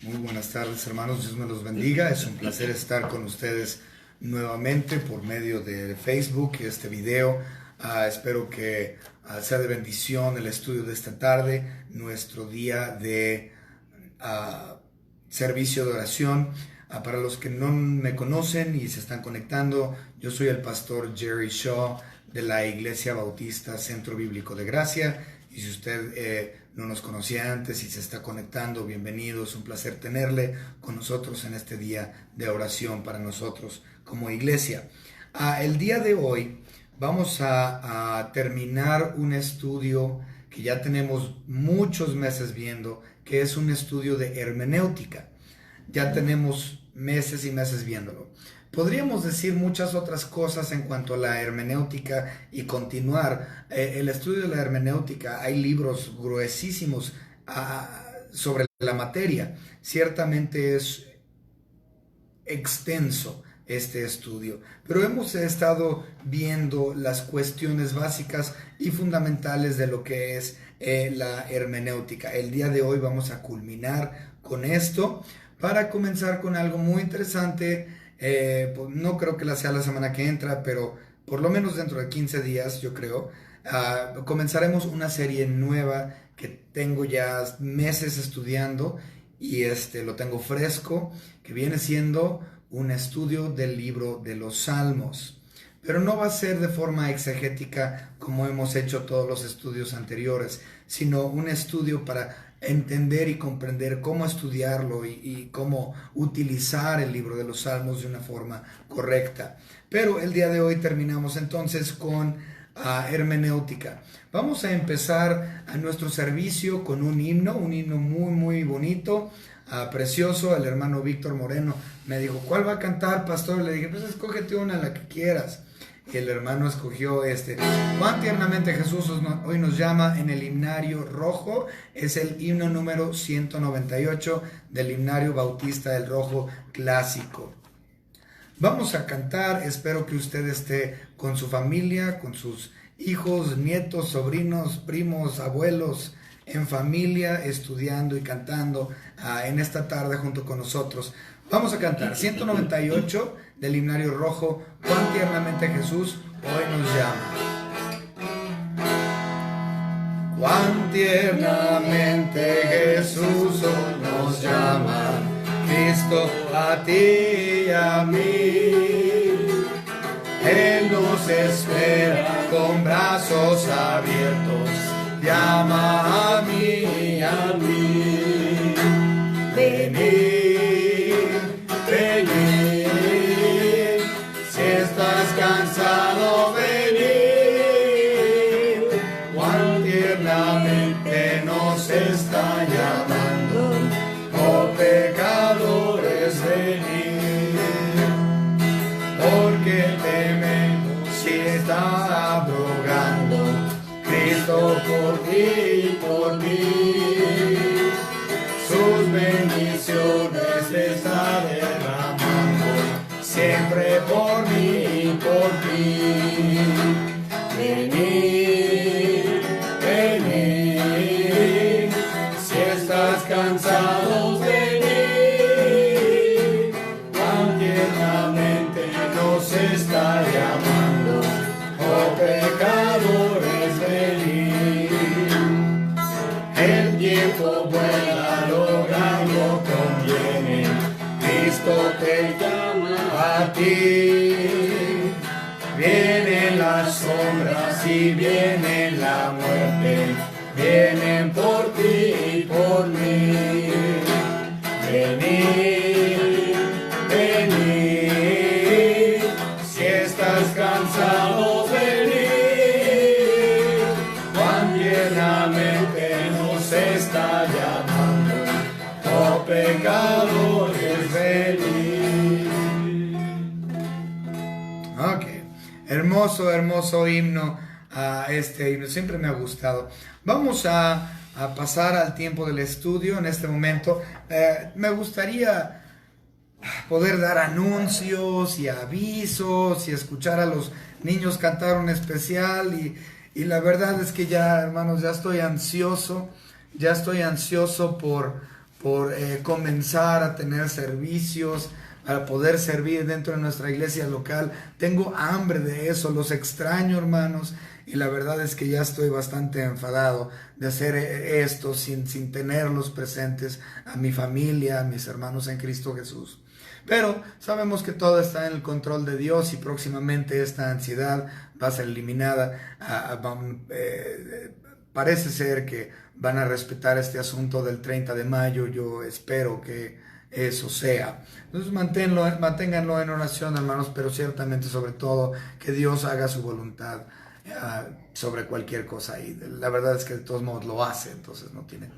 Muy buenas tardes, hermanos. Dios me los bendiga. Es un placer estar con ustedes nuevamente por medio de Facebook y este video. Espero que sea de bendición el estudio de esta tarde, nuestro día de servicio de oración. Para los que no me conocen y se están conectando, yo soy el pastor Jerry Shaw de la Iglesia Bautista Centro Bíblico de Gracia. Y si usted no nos conocía antes y se está conectando, bienvenido. Es un placer tenerle con nosotros en este día de oración para nosotros como iglesia. El día de hoy vamos a terminar un estudio que ya tenemos muchos meses viendo, que es un estudio de hermenéutica. Ya tenemos meses y meses viéndolo. Podríamos decir muchas otras cosas en cuanto a la hermenéutica y continuar el estudio de la hermenéutica. Hay libros gruesísimos sobre la materia. Ciertamente es extenso este estudio, pero hemos estado viendo las cuestiones básicas y fundamentales de lo que es la hermenéutica. El día de hoy vamos a culminar con esto para comenzar con algo muy interesante. Pues no creo que sea la semana que entra, pero por lo menos dentro de 15 días, yo creo, comenzaremos una serie nueva que tengo ya meses estudiando y lo tengo fresco, que viene siendo un estudio del libro de los Salmos. Pero no va a ser de forma exegética como hemos hecho todos los estudios anteriores, sino un estudio para entender y comprender cómo estudiarlo y cómo utilizar el libro de los Salmos de una forma correcta. Pero el día de hoy terminamos entonces con hermenéutica. Vamos a empezar a nuestro servicio con un himno muy muy bonito, precioso. El hermano Víctor Moreno me dijo, ¿cuál va a cantar, pastor? Le dije, pues escógete una, la que quieras. Y el hermano escogió Cuán tiernamente Jesús hoy nos llama, en el himnario rojo. Es el himno número 198 del himnario Bautista del Rojo clásico. Vamos a cantar. Espero que usted esté con su familia, con sus hijos, nietos, sobrinos, primos, abuelos, en familia, estudiando y cantando en esta tarde junto con nosotros. Vamos a cantar 198 del himnario rojo, Cuán tiernamente Jesús hoy nos llama. Cuán tiernamente Jesús hoy nos llama, Cristo a ti y a mí. Él nos espera con brazos abiertos, llama a mí y a mí. Venid, venid, si estás cansado, venid. Cuán tiernamente nos está llamando, oh pecadores, venid. Porque tememos si está abrogando Cristo por ti y por mí. Sus bendiciones te está derramando, siempre por mí y por ti. Venid, venid, si estás cansado, venid. Cuán tiernamente nos está llamando, oh pecadores, venid. El tiempo vuela, lograrlo conviene, Cristo te llama a ti. Vienen las sombras y viene la muerte, vienen por ti y por mí. Venid, venid, si estás cansado, venid. Cuán tiernamente nos está llamando, oh pecadores, venid. Ok, hermoso himno. Este himno siempre me ha gustado. Vamos a pasar al tiempo del estudio en este momento. Me gustaría poder dar anuncios y avisos y escuchar a los niños cantar un especial y la verdad es que ya, hermanos, ya estoy ansioso por por comenzar a tener servicios, para poder servir dentro de nuestra iglesia local. Tengo hambre de eso, los extraño, hermanos, y la verdad es que ya estoy bastante enfadado de hacer esto sin tenerlos presentes, a mi familia, a mis hermanos en Cristo Jesús. Pero sabemos que todo está en el control de Dios y próximamente esta ansiedad va a ser eliminada. Parece ser que van a respetar este asunto del 30 de mayo. Yo espero que eso sea. Entonces manténganlo en oración, hermanos, pero ciertamente sobre todo que Dios haga su voluntad sobre cualquier cosa. Y la verdad es que de todos modos lo hace, entonces no tiene...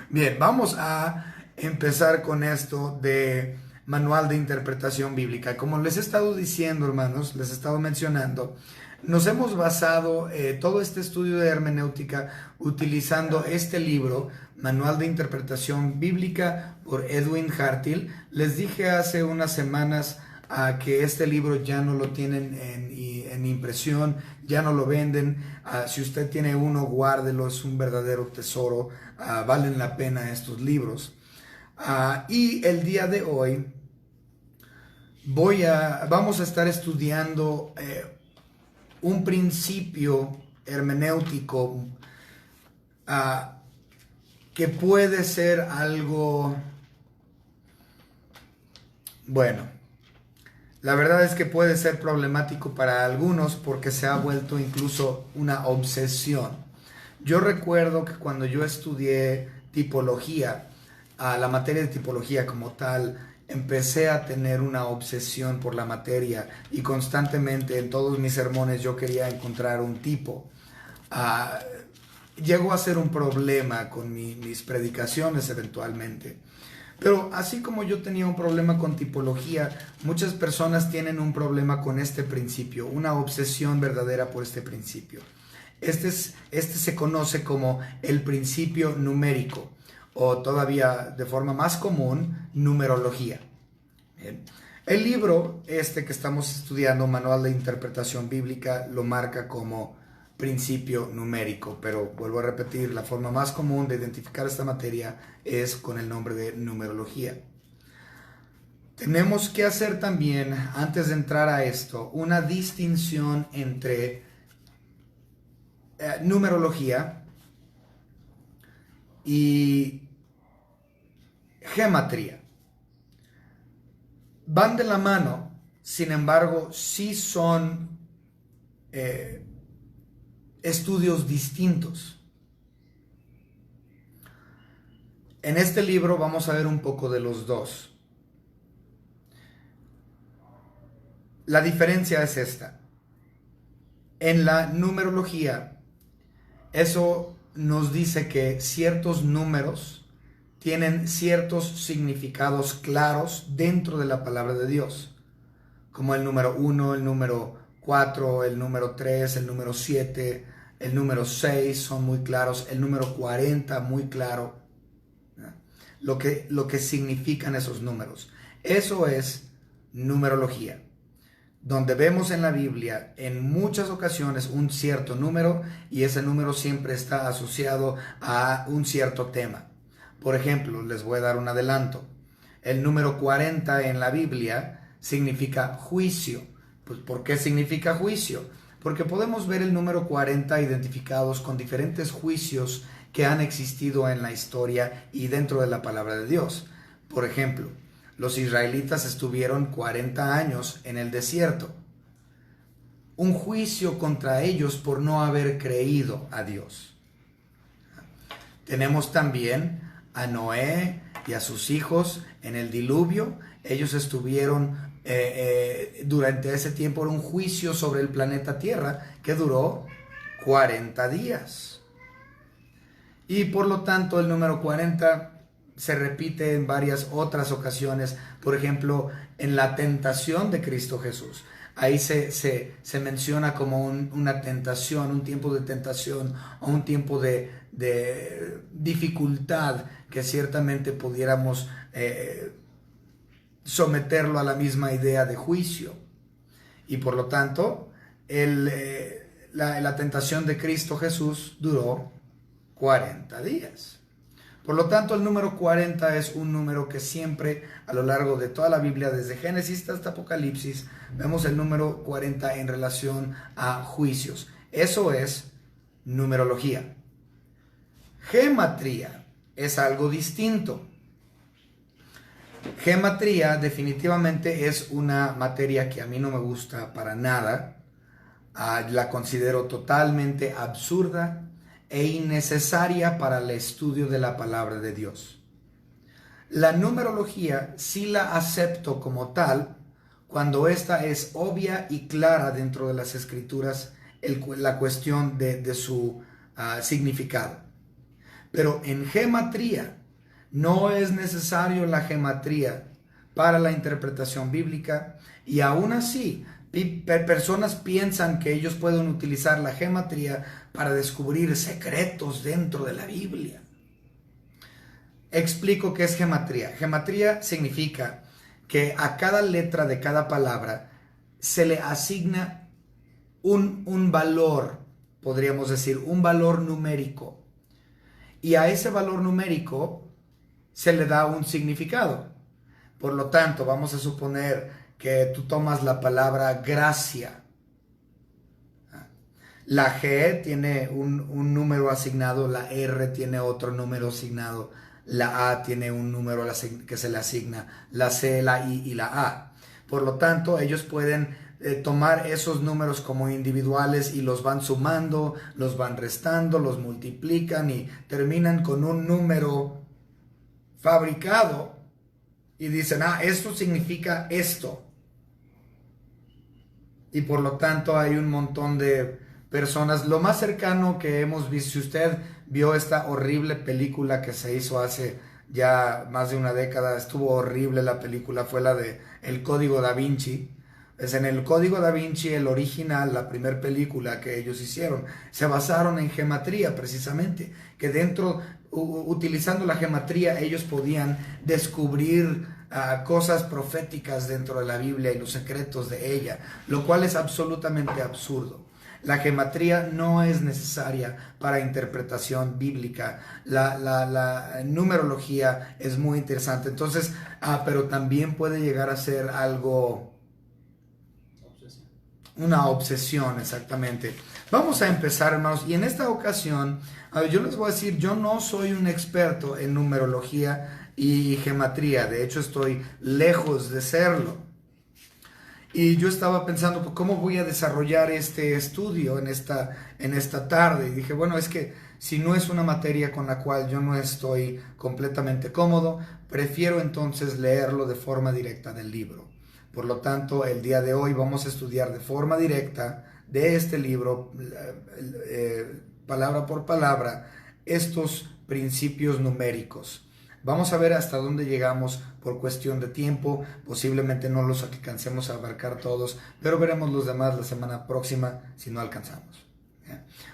Bien, vamos a empezar con esto de manual de interpretación bíblica. Como les he estado diciendo, hermanos, les he estado mencionando, nos hemos basado todo este estudio de hermenéutica utilizando este libro, Manual de Interpretación Bíblica por Edwin Hartill. Les dije hace unas semanas que este libro ya no lo tienen en impresión, ya no lo venden. Si usted tiene uno, guárdelo, es un verdadero tesoro. Valen la pena estos libros. Y el día de hoy vamos a estar estudiando un principio hermenéutico que puede ser algo, bueno, la verdad es que puede ser problemático para algunos porque se ha vuelto incluso una obsesión. Yo recuerdo que cuando yo estudié tipología, la materia de tipología como tal, empecé a tener una obsesión por la materia y constantemente en todos mis sermones yo quería encontrar un tipo. Llegó a ser un problema con mis predicaciones eventualmente. Pero así como yo tenía un problema con tipología, muchas personas tienen un problema con este principio, una obsesión verdadera por este principio. Este se conoce como el principio numérico, o todavía de forma más común, numerología. Bien. El libro que estamos estudiando, Manual de Interpretación Bíblica, lo marca como principio numérico, pero vuelvo a repetir, la forma más común de identificar esta materia es con el nombre de numerología. Tenemos que hacer también, antes de entrar a esto, una distinción entre numerología y gematría. Van de la mano, sin embargo, sí son estudios distintos. En este libro vamos a ver un poco de los dos. La diferencia es esta. En la numerología, eso nos dice que ciertos números tienen ciertos significados claros dentro de la palabra de Dios, como el número 1, el número 4, el número 3, el número 7, el número 6 son muy claros, el número 40 muy claro, lo que significan esos números. Eso es numerología, donde vemos en la Biblia en muchas ocasiones un cierto número y ese número siempre está asociado a un cierto tema. Por ejemplo, les voy a dar un adelanto. El número 40 en la Biblia significa juicio. Pues, ¿por qué significa juicio? Porque podemos ver el número 40 identificados con diferentes juicios que han existido en la historia y dentro de la palabra de Dios. Por ejemplo, los israelitas estuvieron 40 años en el desierto. Un juicio contra ellos por no haber creído a Dios. Tenemos también a Noé y a sus hijos en el diluvio. Ellos estuvieron durante ese tiempo en un juicio sobre el planeta Tierra que duró 40 días. Y por lo tanto el número 40 se repite en varias otras ocasiones. Por ejemplo, en la tentación de Cristo Jesús. Ahí se menciona como una tentación, un tiempo de tentación o un tiempo de dificultad que ciertamente pudiéramos someterlo a la misma idea de juicio. Y por lo tanto, la tentación de Cristo Jesús duró 40 días. Por lo tanto, el número 40 es un número que siempre a lo largo de toda la Biblia, desde Génesis hasta Apocalipsis, vemos el número 40 en relación a juicios. Eso es numerología. Gematría es algo distinto. Gematría definitivamente es una materia que a mí no me gusta para nada. La considero totalmente absurda e innecesaria para el estudio de la palabra de Dios. La numerología sí la acepto como tal cuando esta es obvia y clara dentro de las escrituras, la cuestión de su significado. Pero en gematría no es necesario la gematría para la interpretación bíblica, y aún así personas piensan que ellos pueden utilizar la gematría para descubrir secretos dentro de la Biblia. Explico qué es gematría. Gematría significa que a cada letra de cada palabra se le asigna un valor, podríamos decir, un valor numérico. Y a ese valor numérico se le da un significado. Por lo tanto, vamos a suponer que tú tomas la palabra gracia. La G tiene un número asignado, la R tiene otro número asignado, la A tiene un número que se le asigna, la C, la I y la A. Por lo tanto, ellos pueden tomar esos números como individuales y los van sumando, los van restando, los multiplican y terminan con un número fabricado y dicen, esto significa esto. Y por lo tanto hay un montón de personas. Lo más cercano que hemos visto, si usted vio esta horrible película que se hizo hace ya más de una década, estuvo horrible la película, fue la de El Código Da Vinci. Es en El Código Da Vinci, el original, la primera película que ellos hicieron, se basaron en gematría precisamente, que dentro, utilizando la gematría, ellos podían descubrir cosas proféticas dentro de la Biblia y los secretos de ella, lo cual es absolutamente absurdo. La gematría no es necesaria para interpretación bíblica. La numerología es muy interesante. Entonces, pero también puede llegar a ser algo, una obsesión, exactamente. Vamos a empezar, hermanos, y en esta ocasión, yo les voy a decir, yo no soy un experto en numerología y gematría. De hecho, estoy lejos de serlo. Y yo estaba pensando, pues, ¿cómo voy a desarrollar este estudio en esta tarde? Y dije, bueno, es que si no es una materia con la cual yo no estoy completamente cómodo, prefiero entonces leerlo de forma directa del libro. Por lo tanto, el día de hoy vamos a estudiar de forma directa de este libro, palabra por palabra, estos principios numéricos. Vamos a ver hasta dónde llegamos por cuestión de tiempo. Posiblemente no los alcancemos a abarcar todos, pero veremos los demás la semana próxima si no alcanzamos.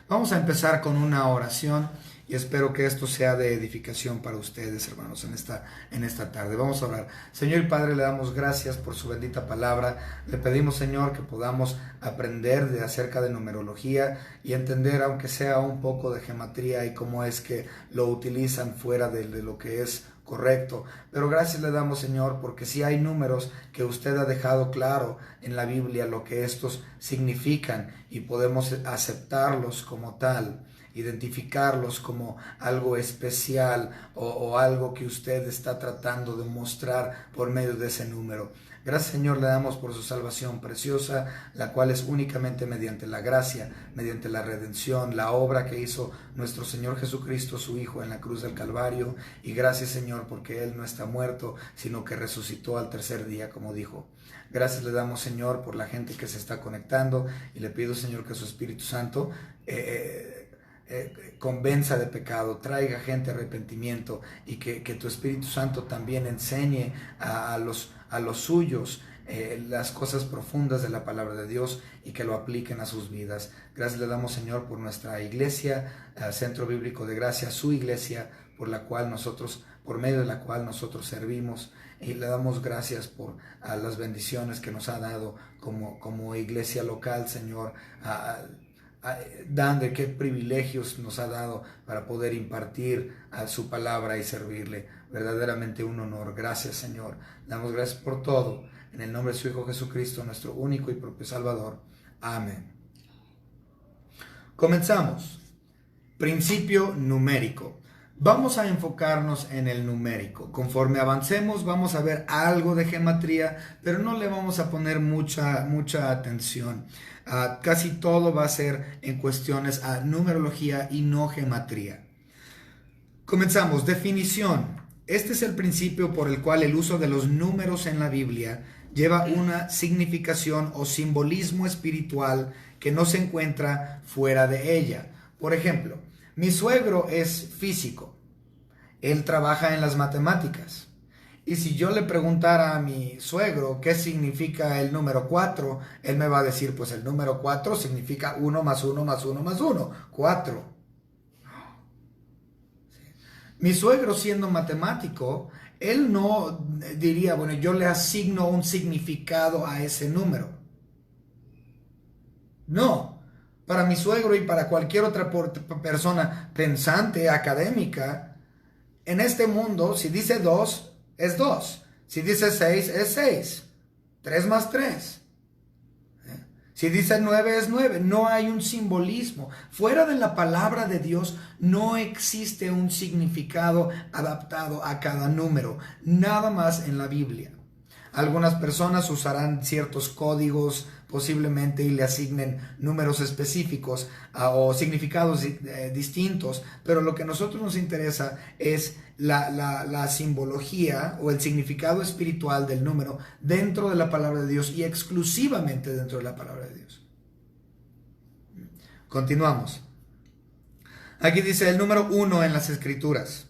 Vamos a empezar con una oración y espero que esto sea de edificación para ustedes, hermanos, en esta tarde. Vamos a orar. Señor y Padre, le damos gracias por su bendita palabra. Le pedimos, Señor, que podamos aprender acerca de numerología y entender, aunque sea un poco de gematría y cómo es que lo utilizan fuera de lo que es correcto. Pero gracias le damos, Señor, porque si hay números que usted ha dejado claro en la Biblia lo que estos significan y podemos aceptarlos como tal, identificarlos como algo especial o algo que usted está tratando de mostrar por medio de ese número. Gracias, Señor, le damos por su salvación preciosa, la cual es únicamente mediante la gracia, mediante la redención, la obra que hizo nuestro Señor Jesucristo, su Hijo, en la cruz del Calvario. Y gracias, Señor, porque Él no está muerto, sino que resucitó al tercer día, como dijo. Gracias le damos, Señor, por la gente que se está conectando, y le pido, Señor, que su Espíritu Santo convenza de pecado, traiga gente a arrepentimiento, y que tu Espíritu Santo también enseñe a los suyos las cosas profundas de la palabra de Dios y que lo apliquen a sus vidas. Gracias le damos, Señor, por nuestra iglesia, Centro Bíblico de Gracia, su iglesia, por medio de la cual nosotros servimos, y le damos gracias por las bendiciones que nos ha dado como iglesia local, Señor, dando y qué privilegios nos ha dado para poder impartir a su palabra y servirle. Verdaderamente un honor. Gracias, Señor. Damos gracias por todo. En el nombre de su Hijo Jesucristo, nuestro único y propio Salvador. Amén. Comenzamos. Principio numérico. Vamos a enfocarnos en el numérico. Conforme avancemos vamos a ver algo de gematría, pero no le vamos a poner mucha atención. Casi todo va a ser en cuestiones a numerología y no gematría. Comenzamos. Definición. Este es el principio por el cual el uso de los números en la Biblia lleva una significación o simbolismo espiritual que no se encuentra fuera de ella. Por ejemplo, mi suegro es físico. Él trabaja en las matemáticas. Y si yo le preguntara a mi suegro qué significa el número 4, él me va a decir, pues el número 4 significa 1 más 1 más 1 más 1, 4. Mi suegro, siendo matemático, él no diría, bueno, yo le asigno un significado a ese número. No. Para mi suegro y para cualquier otra persona pensante, académica, en este mundo, si dice 2, es 2. Si dice 6, es 6. 3 más 3. Si dice 9, es 9. No hay un simbolismo. Fuera de la palabra de Dios no existe un significado adaptado a cada número. Nada más en la Biblia. Algunas personas usarán ciertos códigos posiblemente y le asignen números específicos o significados distintos, pero lo que a nosotros nos interesa es la simbología o el significado espiritual del número dentro de la palabra de Dios y exclusivamente dentro de la palabra de Dios. Continuamos. Aquí dice el número 1 en las Escrituras.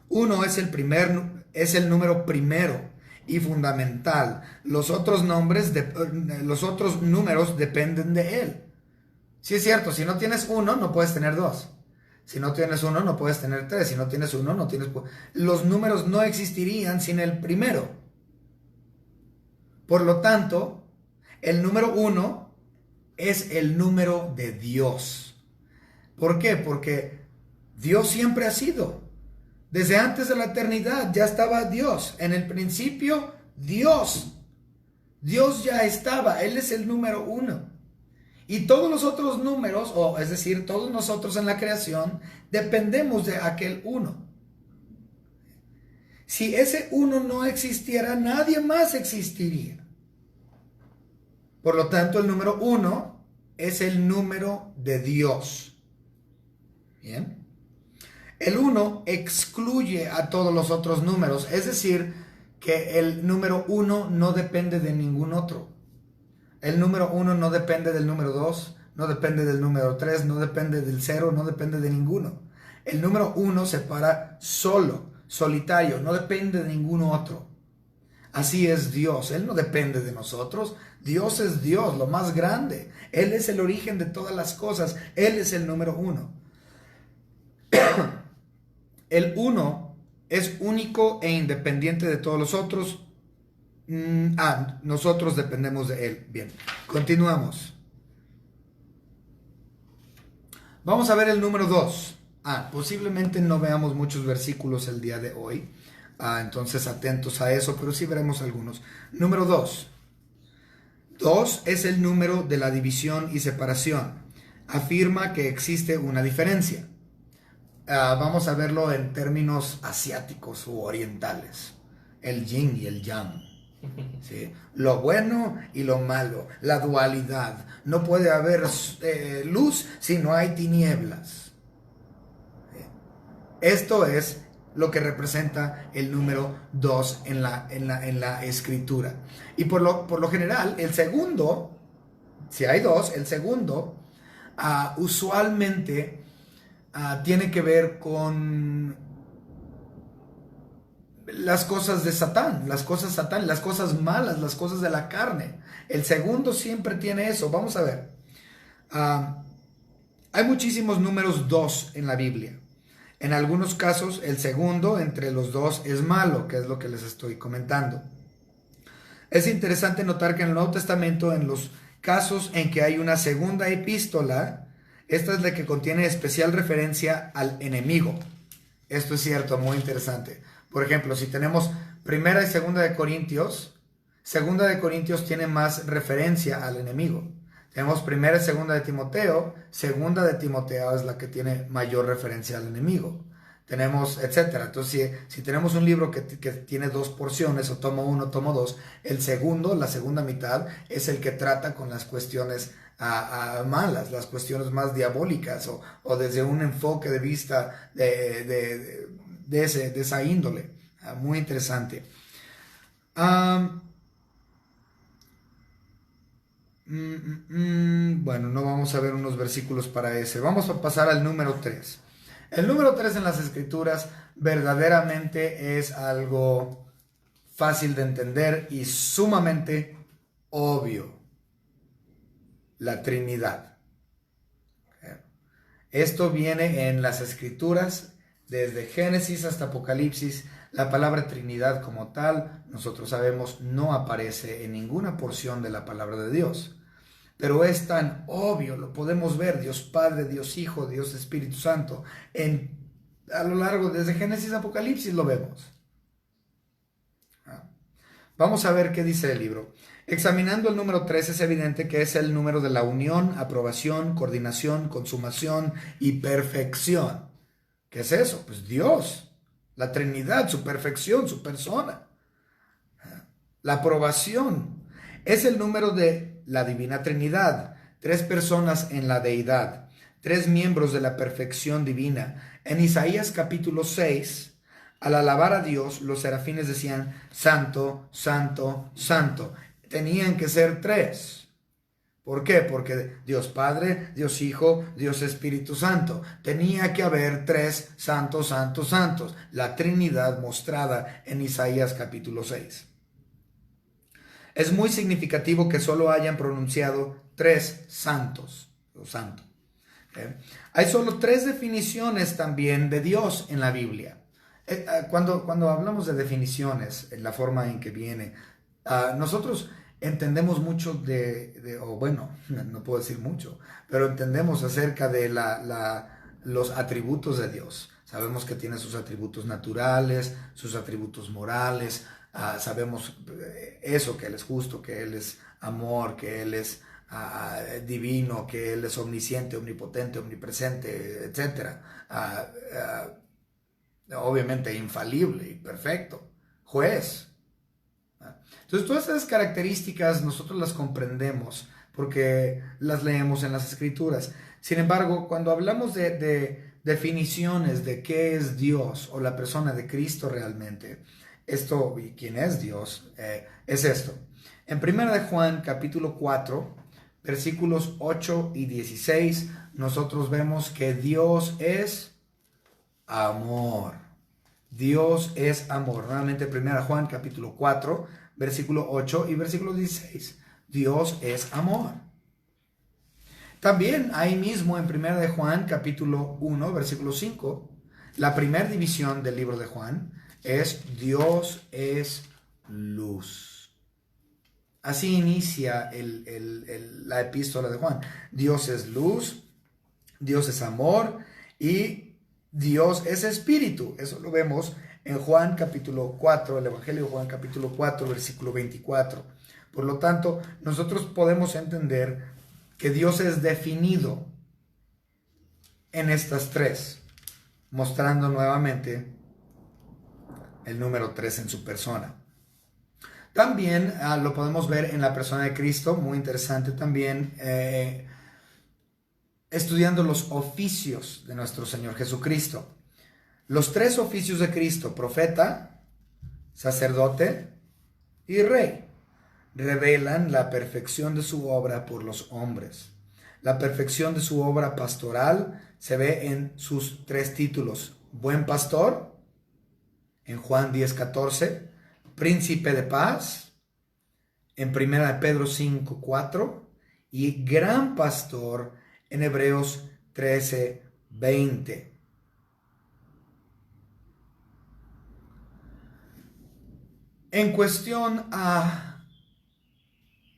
1 es el número primero y fundamental. Los otros números dependen de él. Sí es cierto, si no tienes 1 no puedes tener 2. Si no tienes 1 no puedes tener 3. Si no tienes 1 no tienes... Los números no existirían sin el primero. Por lo tanto, el número 1 es el número de Dios. ¿Por qué? Porque Dios siempre ha sido. Desde antes de la eternidad ya estaba Dios. En el principio, Dios. Dios ya estaba. Él es el número 1. Y todos los otros números, es decir, todos nosotros en la creación, dependemos de aquel 1. Si ese 1 no existiera, nadie más existiría. Por lo tanto, el número 1 es el número de Dios. Bien. El 1 excluye a todos los otros números, es decir, que el número 1 no depende de ningún otro. El número 1 no depende del número 2, no depende del número 3, no depende del 0, no depende de ninguno. El número 1 se para solo, solitario, no depende de ningún otro. Así es Dios, Él no depende de nosotros. Dios es Dios, lo más grande. Él es el origen de todas las cosas. Él es el número 1. El 1 es único e independiente de todos los otros. Nosotros dependemos de Él. Bien, continuamos. Vamos a ver el número 2. Posiblemente no veamos muchos versículos el día de hoy. Entonces atentos a eso, pero sí veremos algunos. Número 2. 2 es el número de la división y separación. Afirma que existe una diferencia. Vamos a verlo en términos asiáticos u orientales. El yin y el yang. ¿Sí? Lo bueno y lo malo. La dualidad. No puede haber luz si no hay tinieblas. ¿Sí? Esto es lo que representa el número 2 en la escritura. Y por lo general, el segundo, si hay 2, el segundo usualmente tiene que ver con las cosas de Satán, las cosas malas, las cosas de la carne. El segundo siempre tiene eso. Vamos a ver. Hay muchísimos números 2 en la Biblia. En algunos casos, el segundo entre los 2 es malo, que es lo que les estoy comentando. Es interesante notar que en el Nuevo Testamento, en los casos en que hay una segunda epístola, Esta es la que contiene especial referencia al enemigo. Esto es cierto, muy interesante. Por ejemplo, si tenemos primera y segunda de Corintios tiene más referencia al enemigo. Tenemos primera y segunda de Timoteo es la que tiene mayor referencia al enemigo. Tenemos, etcétera. Entonces, si tenemos un libro que tiene dos porciones, o tomo uno, tomo dos, la segunda mitad, es el que trata con las cuestiones malas, las cuestiones más diabólicas, o desde un enfoque de vista de esa índole. Muy interesante. Bueno, no vamos a ver unos versículos para ese. Vamos a pasar al número 3. El número 3 en las Escrituras verdaderamente es algo fácil de entender y sumamente obvio. La Trinidad. Esto viene en las Escrituras, desde Génesis hasta Apocalipsis. La palabra Trinidad como tal, nosotros sabemos, no aparece en ninguna porción de la palabra de Dios. Pero es tan obvio, lo podemos ver, Dios Padre, Dios Hijo, Dios Espíritu Santo. A lo largo, desde Génesis a Apocalipsis lo vemos. Vamos a ver qué dice el libro. Examinando el número 3 es evidente que es el número de la unión, aprobación, coordinación, consumación y perfección. ¿Qué es eso? Pues Dios, la Trinidad, su perfección, su persona. La aprobación es el número de la Divina Trinidad, 3 personas en la deidad, 3 miembros de la perfección divina. En Isaías capítulo 6, al alabar a Dios, los serafines decían, Santo, Santo, Santo. Tenían que ser 3. ¿Por qué? Porque Dios Padre, Dios Hijo, Dios Espíritu Santo. Tenía que haber 3 santos, santos, santos. La Trinidad mostrada en Isaías capítulo 6. Es muy significativo que solo hayan pronunciado 3 santos, o santo. Hay solo 3 definiciones también de Dios en la Biblia. Cuando hablamos de definiciones, en la forma en que viene, nosotros entendemos mucho o bueno, no puedo decir mucho, pero entendemos acerca de los atributos de Dios. Sabemos que tiene sus atributos naturales, sus atributos morales. Sabemos eso, que Él es justo, que Él es amor, que Él es divino, que Él es omnisciente, omnipotente, omnipresente, etc. Obviamente infalible y perfecto, juez. Entonces todas esas características nosotros las comprendemos porque las leemos en las Escrituras. Sin embargo, cuando hablamos de definiciones de qué es Dios o la persona de Cristo realmente, esto y quién es Dios, es esto. En 1 de Juan capítulo 4, versículos 8 y 16, nosotros vemos que Dios es amor. Dios es amor. Nuevamente 1 Juan capítulo 4, versículo 8 y versículo 16. Dios es amor. También ahí mismo en 1 de Juan capítulo 1, versículo 5, la primera división del libro de Juan es Dios es luz. Así inicia la epístola de Juan. Dios es luz, Dios es amor y Dios es espíritu. Eso lo vemos en Juan capítulo 4, el Evangelio de Juan capítulo 4, versículo 24. Por lo tanto, nosotros podemos entender que Dios es definido en estas 3, mostrando nuevamente el número 3 en su persona. También lo podemos ver en la persona de Cristo, muy interesante también, estudiando los oficios de nuestro Señor Jesucristo. Los 3 oficios de Cristo, profeta, sacerdote y rey, revelan la perfección de su obra por los hombres. La perfección de su obra pastoral se ve en sus 3 títulos: buen pastor, en Juan 10:14, príncipe de paz, en 1 de Pedro 5:4, y gran pastor en Hebreos 13:20. En cuestión a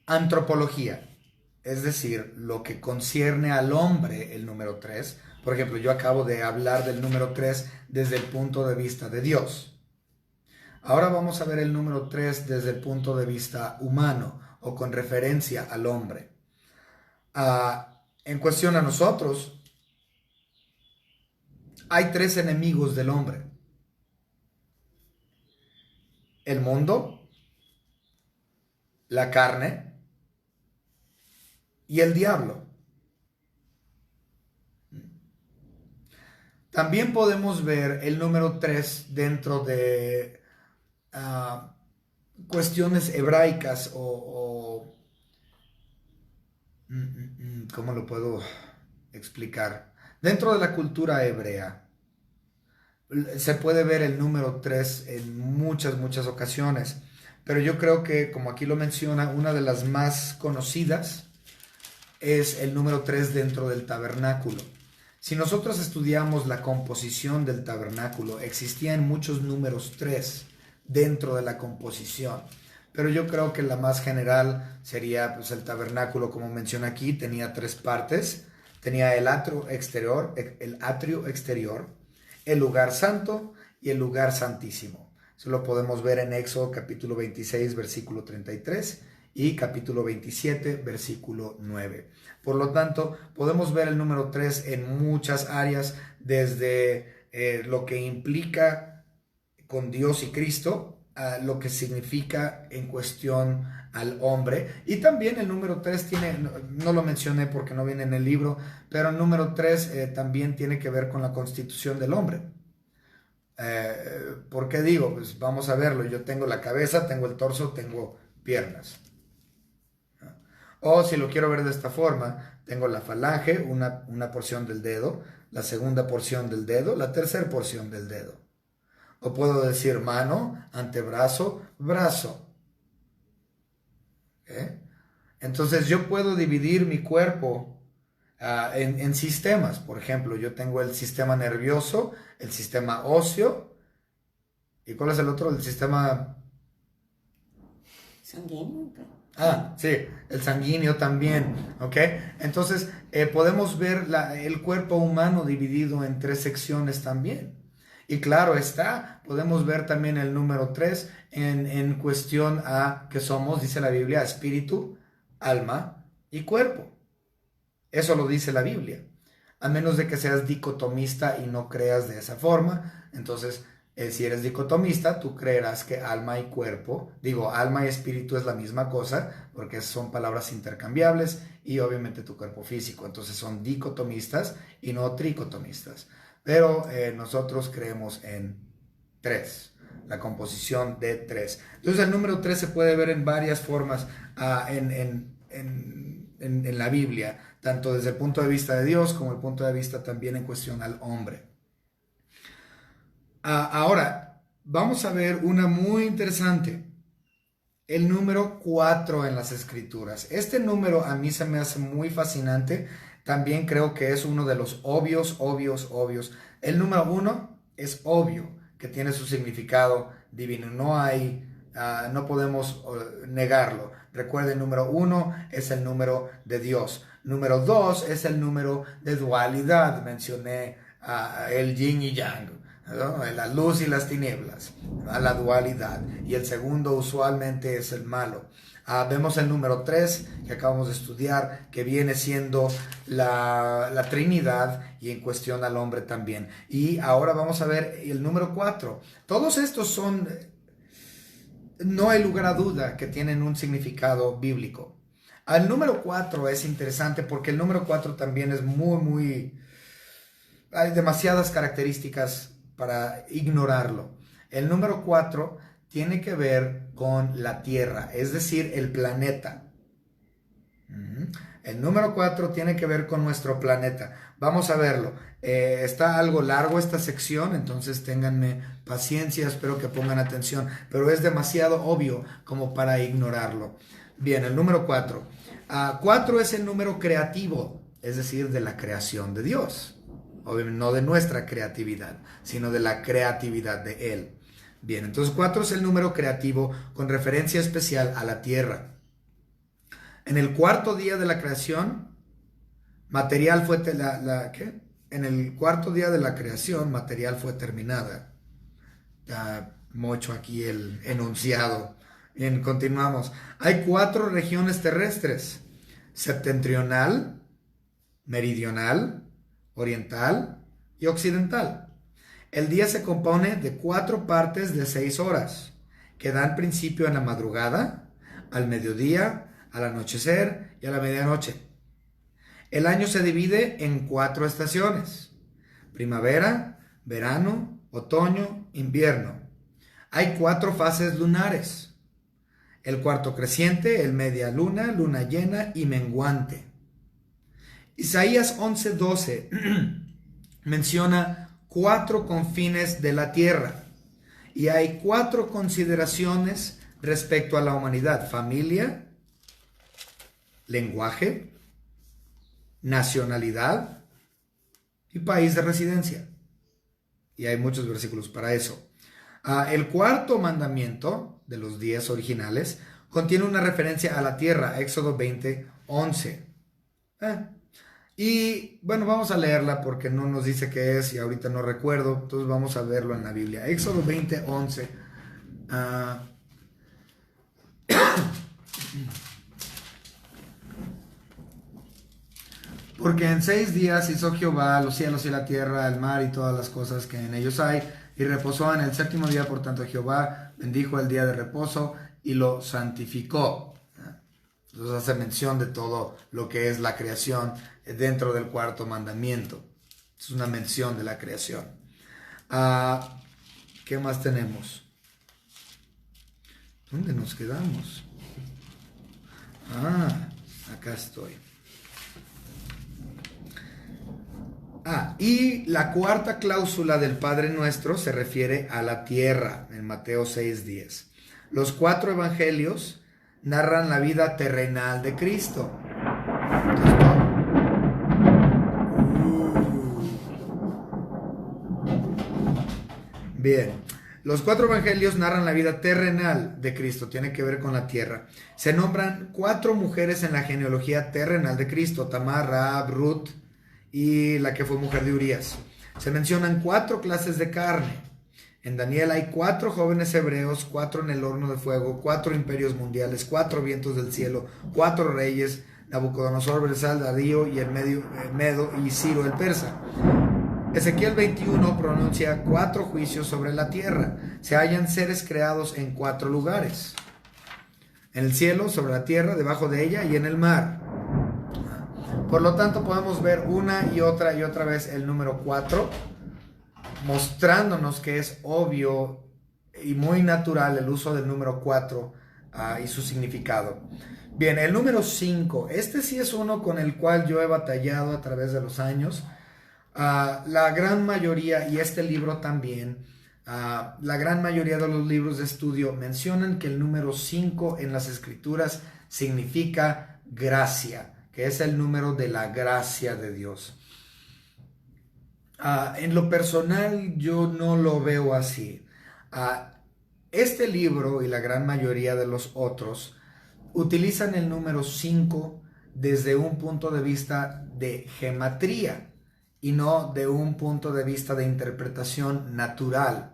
antropología, es decir, lo que concierne al hombre, el número 3. Por ejemplo, yo acabo de hablar del número 3 desde el punto de vista de Dios. Ahora vamos a ver el número 3 desde el punto de vista humano o con referencia al hombre. En cuestión a nosotros, hay 3 enemigos del hombre: el mundo, la carne y el diablo. También podemos ver el número 3 dentro de cuestiones hebraicas ¿cómo lo puedo explicar? Dentro de la cultura hebrea se puede ver el número 3 en muchas ocasiones, pero yo creo que, como aquí lo menciona, una de las más conocidas es el número 3 dentro del tabernáculo. Si nosotros estudiamos la composición del tabernáculo, existían muchos números 3 dentro de la composición, pero yo creo que la más general sería, pues, el tabernáculo, como menciona aquí, tenía 3 partes. Tenía el atrio exterior, el lugar santo y el lugar santísimo. Eso lo podemos ver en Éxodo capítulo 26, versículo 33 y capítulo 27, versículo 9. Por lo tanto, podemos ver el número 3 en muchas áreas, desde lo que implica con Dios y Cristo, a lo que significa en cuestión al hombre. Y también el número 3 tiene, no lo mencioné porque no viene en el libro, pero el número 3 también tiene que ver con la constitución del hombre. ¿Por qué digo? Pues vamos a verlo. Yo tengo la cabeza, tengo el torso, tengo piernas. O si lo quiero ver de esta forma, tengo la falange, una porción del dedo, la segunda porción del dedo, la tercera porción del dedo. O puedo decir mano, antebrazo, brazo. Entonces yo puedo dividir mi cuerpo en sistemas. Por ejemplo, yo tengo el sistema nervioso, el sistema óseo. ¿Y cuál es el otro? El sistema sanguíneo. Sí, el sanguíneo también, ¿ok? Entonces podemos ver el cuerpo humano dividido en 3 secciones también. Y claro está, podemos ver también el número 3 en cuestión a que somos, dice la Biblia, espíritu, alma y cuerpo. Eso lo dice la Biblia. A menos de que seas dicotomista y no creas de esa forma, entonces si eres dicotomista, tú creerás que alma y cuerpo, alma y espíritu es la misma cosa, porque son palabras intercambiables, y obviamente tu cuerpo físico. Entonces son dicotomistas y no tricotomistas. Pero nosotros creemos en 3, la composición de 3. Entonces el número 3 se puede ver en varias formas en la Biblia, tanto desde el punto de vista de Dios como el punto de vista también en cuestión al hombre. Ahora, vamos a ver una muy interesante. El número 4 en las escrituras. Este número a mí se me hace muy fascinante. También creo que es uno de los obvios. El número 1 es obvio que tiene su significado divino. No podemos negarlo. Recuerden, el número 1 es el número de Dios. Número 2 es el número de dualidad. Mencioné el yin y yang, ¿no? La luz y las tinieblas, ¿no? La dualidad. Y el segundo usualmente es el malo. Vemos el número 3 que acabamos de estudiar, que viene siendo la Trinidad, y en cuestión al hombre también. Y ahora vamos a ver el número 4. Todos estos son, no hay lugar a duda, que tienen un significado bíblico. El número 4 es interesante porque el número 4 también es hay demasiadas características para ignorarlo. El número 4 tiene que ver con la Tierra, es decir, el planeta. El número 4 tiene que ver con nuestro planeta. Vamos a verlo. Está algo largo esta sección, entonces ténganme paciencia, espero que pongan atención, pero es demasiado obvio como para ignorarlo. Bien, el número 4. 4 es el número creativo, es decir, de la creación de Dios. Obviamente no de nuestra creatividad, sino de la creatividad de Él. Bien, entonces 4 es el número creativo con referencia especial a la Tierra. En el cuarto día de la creación, material fue ¿qué? En el cuarto día de la creación, material fue terminada. Ya mocho aquí el enunciado. Bien, continuamos. Hay 4 regiones terrestres: septentrional, meridional, oriental y occidental. El día se compone de 4 partes de 6 horas, que dan principio en la madrugada, al mediodía, al anochecer y a la medianoche. El año se divide en 4 estaciones: primavera, verano, otoño, invierno. Hay 4 fases lunares: el cuarto creciente, el media luna, luna llena y menguante. Isaías 11:12 menciona 4 confines de la tierra, y hay 4 consideraciones respecto a la humanidad: familia, lenguaje, nacionalidad y país de residencia. Y hay muchos versículos para eso. El cuarto mandamiento de los 10 originales contiene una referencia a la tierra, Éxodo 20:11. Y bueno, vamos a leerla porque no nos dice qué es y ahorita no recuerdo, entonces vamos a verlo en la Biblia. Éxodo 20:11. Porque en 6 días hizo Jehová los cielos y la tierra, el mar y todas las cosas que en ellos hay, y reposó en el 7º día. Por tanto, Jehová bendijo el día de reposo y lo santificó. Entonces hace mención de todo lo que es la creación dentro del cuarto mandamiento. Es una mención de la creación. ¿Qué más tenemos? ¿Dónde nos quedamos? Acá estoy. Y la cuarta cláusula del Padre Nuestro se refiere a la tierra, en Mateo 6:10. Los 4 evangelios narran la vida terrenal de Cristo. Bien, los 4 evangelios narran la vida terrenal de Cristo, tiene que ver con la tierra. Se nombran 4 mujeres en la genealogía terrenal de Cristo: Tamar, Rahab, Ruth y la que fue mujer de Urías. Se mencionan 4 clases de carne. En Daniel hay 4 jóvenes hebreos, 4 en el horno de fuego, 4 imperios mundiales, 4 vientos del cielo, 4 reyes: Nabucodonosor, Belsal, Darío y el Medo y Ciro el persa. Ezequiel 21 pronuncia 4 juicios sobre la tierra. Se hallan seres creados en 4 lugares: en el cielo, sobre la tierra, debajo de ella y en el mar. Por lo tanto, podemos ver una y otra vez el número 4, mostrándonos que es obvio y muy natural el uso del número 4 y su significado. Bien, el número 5, este sí es uno con el cual yo he batallado a través de los años. La gran mayoría, y este libro también, la gran mayoría de los libros de estudio mencionan que el número 5 en las escrituras significa gracia, que es el número de la gracia de Dios. En lo personal yo no lo veo así. Este libro y la gran mayoría de los otros utilizan el número 5 desde un punto de vista de gematría y no de un punto de vista de interpretación natural.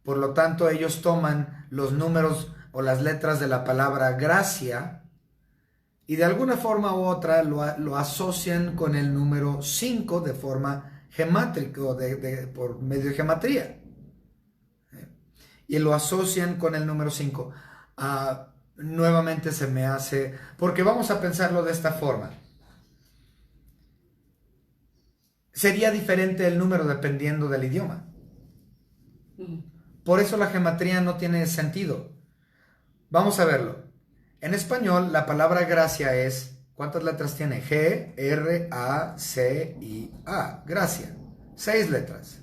Por lo tanto, ellos toman los números o las letras de la palabra gracia y de alguna forma u otra lo asocian con el número 5 de forma gemátrica o por medio de gematría. Y lo asocian con el número 5. Nuevamente se me hace... Porque vamos a pensarlo de esta forma. Sería diferente el número dependiendo del idioma. Por eso la gematría no tiene sentido. Vamos a verlo. En español, la palabra gracia es... ¿Cuántas letras tiene? G, R, A, C, I, A. Gracia. 6 letras.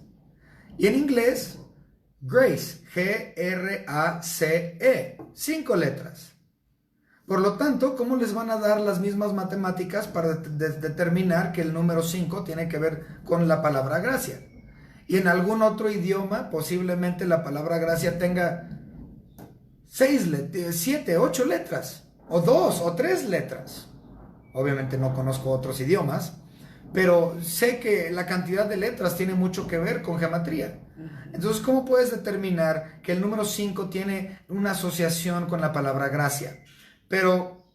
Y en inglés, grace. G, R, A, C, E. 5 letras. Por lo tanto, ¿cómo les van a dar las mismas matemáticas para determinar que el número 5 tiene que ver con la palabra gracia? Y en algún otro idioma, posiblemente la palabra gracia tenga 7, 8 letras. o 2 o 3 letras. Obviamente no conozco otros idiomas, pero sé que la cantidad de letras tiene mucho que ver con gematría. Entonces, ¿cómo puedes determinar que el número 5 tiene una asociación con la palabra gracia? Pero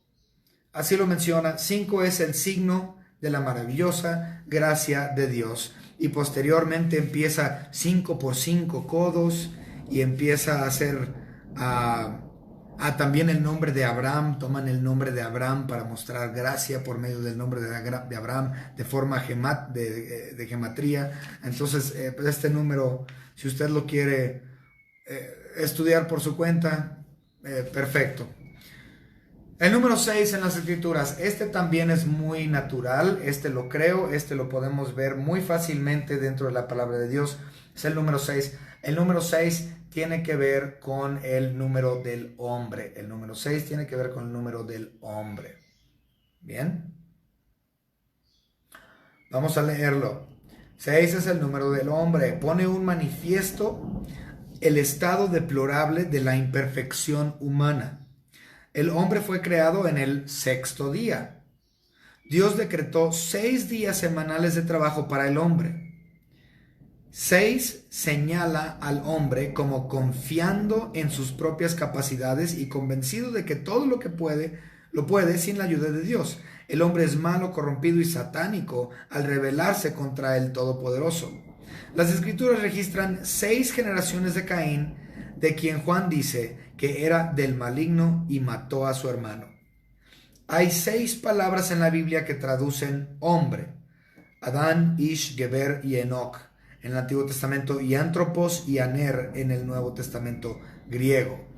así lo menciona, 5 es el signo de la maravillosa gracia de Dios. Y posteriormente empieza 5 por 5 codos y empieza a hacer también el nombre de Abraham. Toman el nombre de Abraham para mostrar gracia por medio del nombre de Abraham de forma de gematría. Entonces, este número, si usted lo quiere estudiar por su cuenta, perfecto. El número 6 en las escrituras, este también es muy natural, este lo creo, este lo podemos ver muy fácilmente dentro de la palabra de Dios, es el número 6. El número 6 tiene que ver con el número del hombre, el número 6 tiene que ver con el número del hombre. Bien, vamos a leerlo. 6 es el número del hombre, pone un manifiesto el estado deplorable de la imperfección humana. El hombre fue creado en el sexto día. Dios decretó 6 días semanales de trabajo para el hombre. 6 señala al hombre como confiando en sus propias capacidades y convencido de que todo lo que puede, lo puede sin la ayuda de Dios. El hombre es malo, corrompido y satánico al rebelarse contra el Todopoderoso. Las Escrituras registran 6 generaciones de Caín, de quien Juan dice que era del maligno y mató a su hermano. Hay 6 palabras en la Biblia que traducen hombre: Adán, Ish, Geber y Enoch en el Antiguo Testamento, y Antropos y Aner en el Nuevo Testamento griego.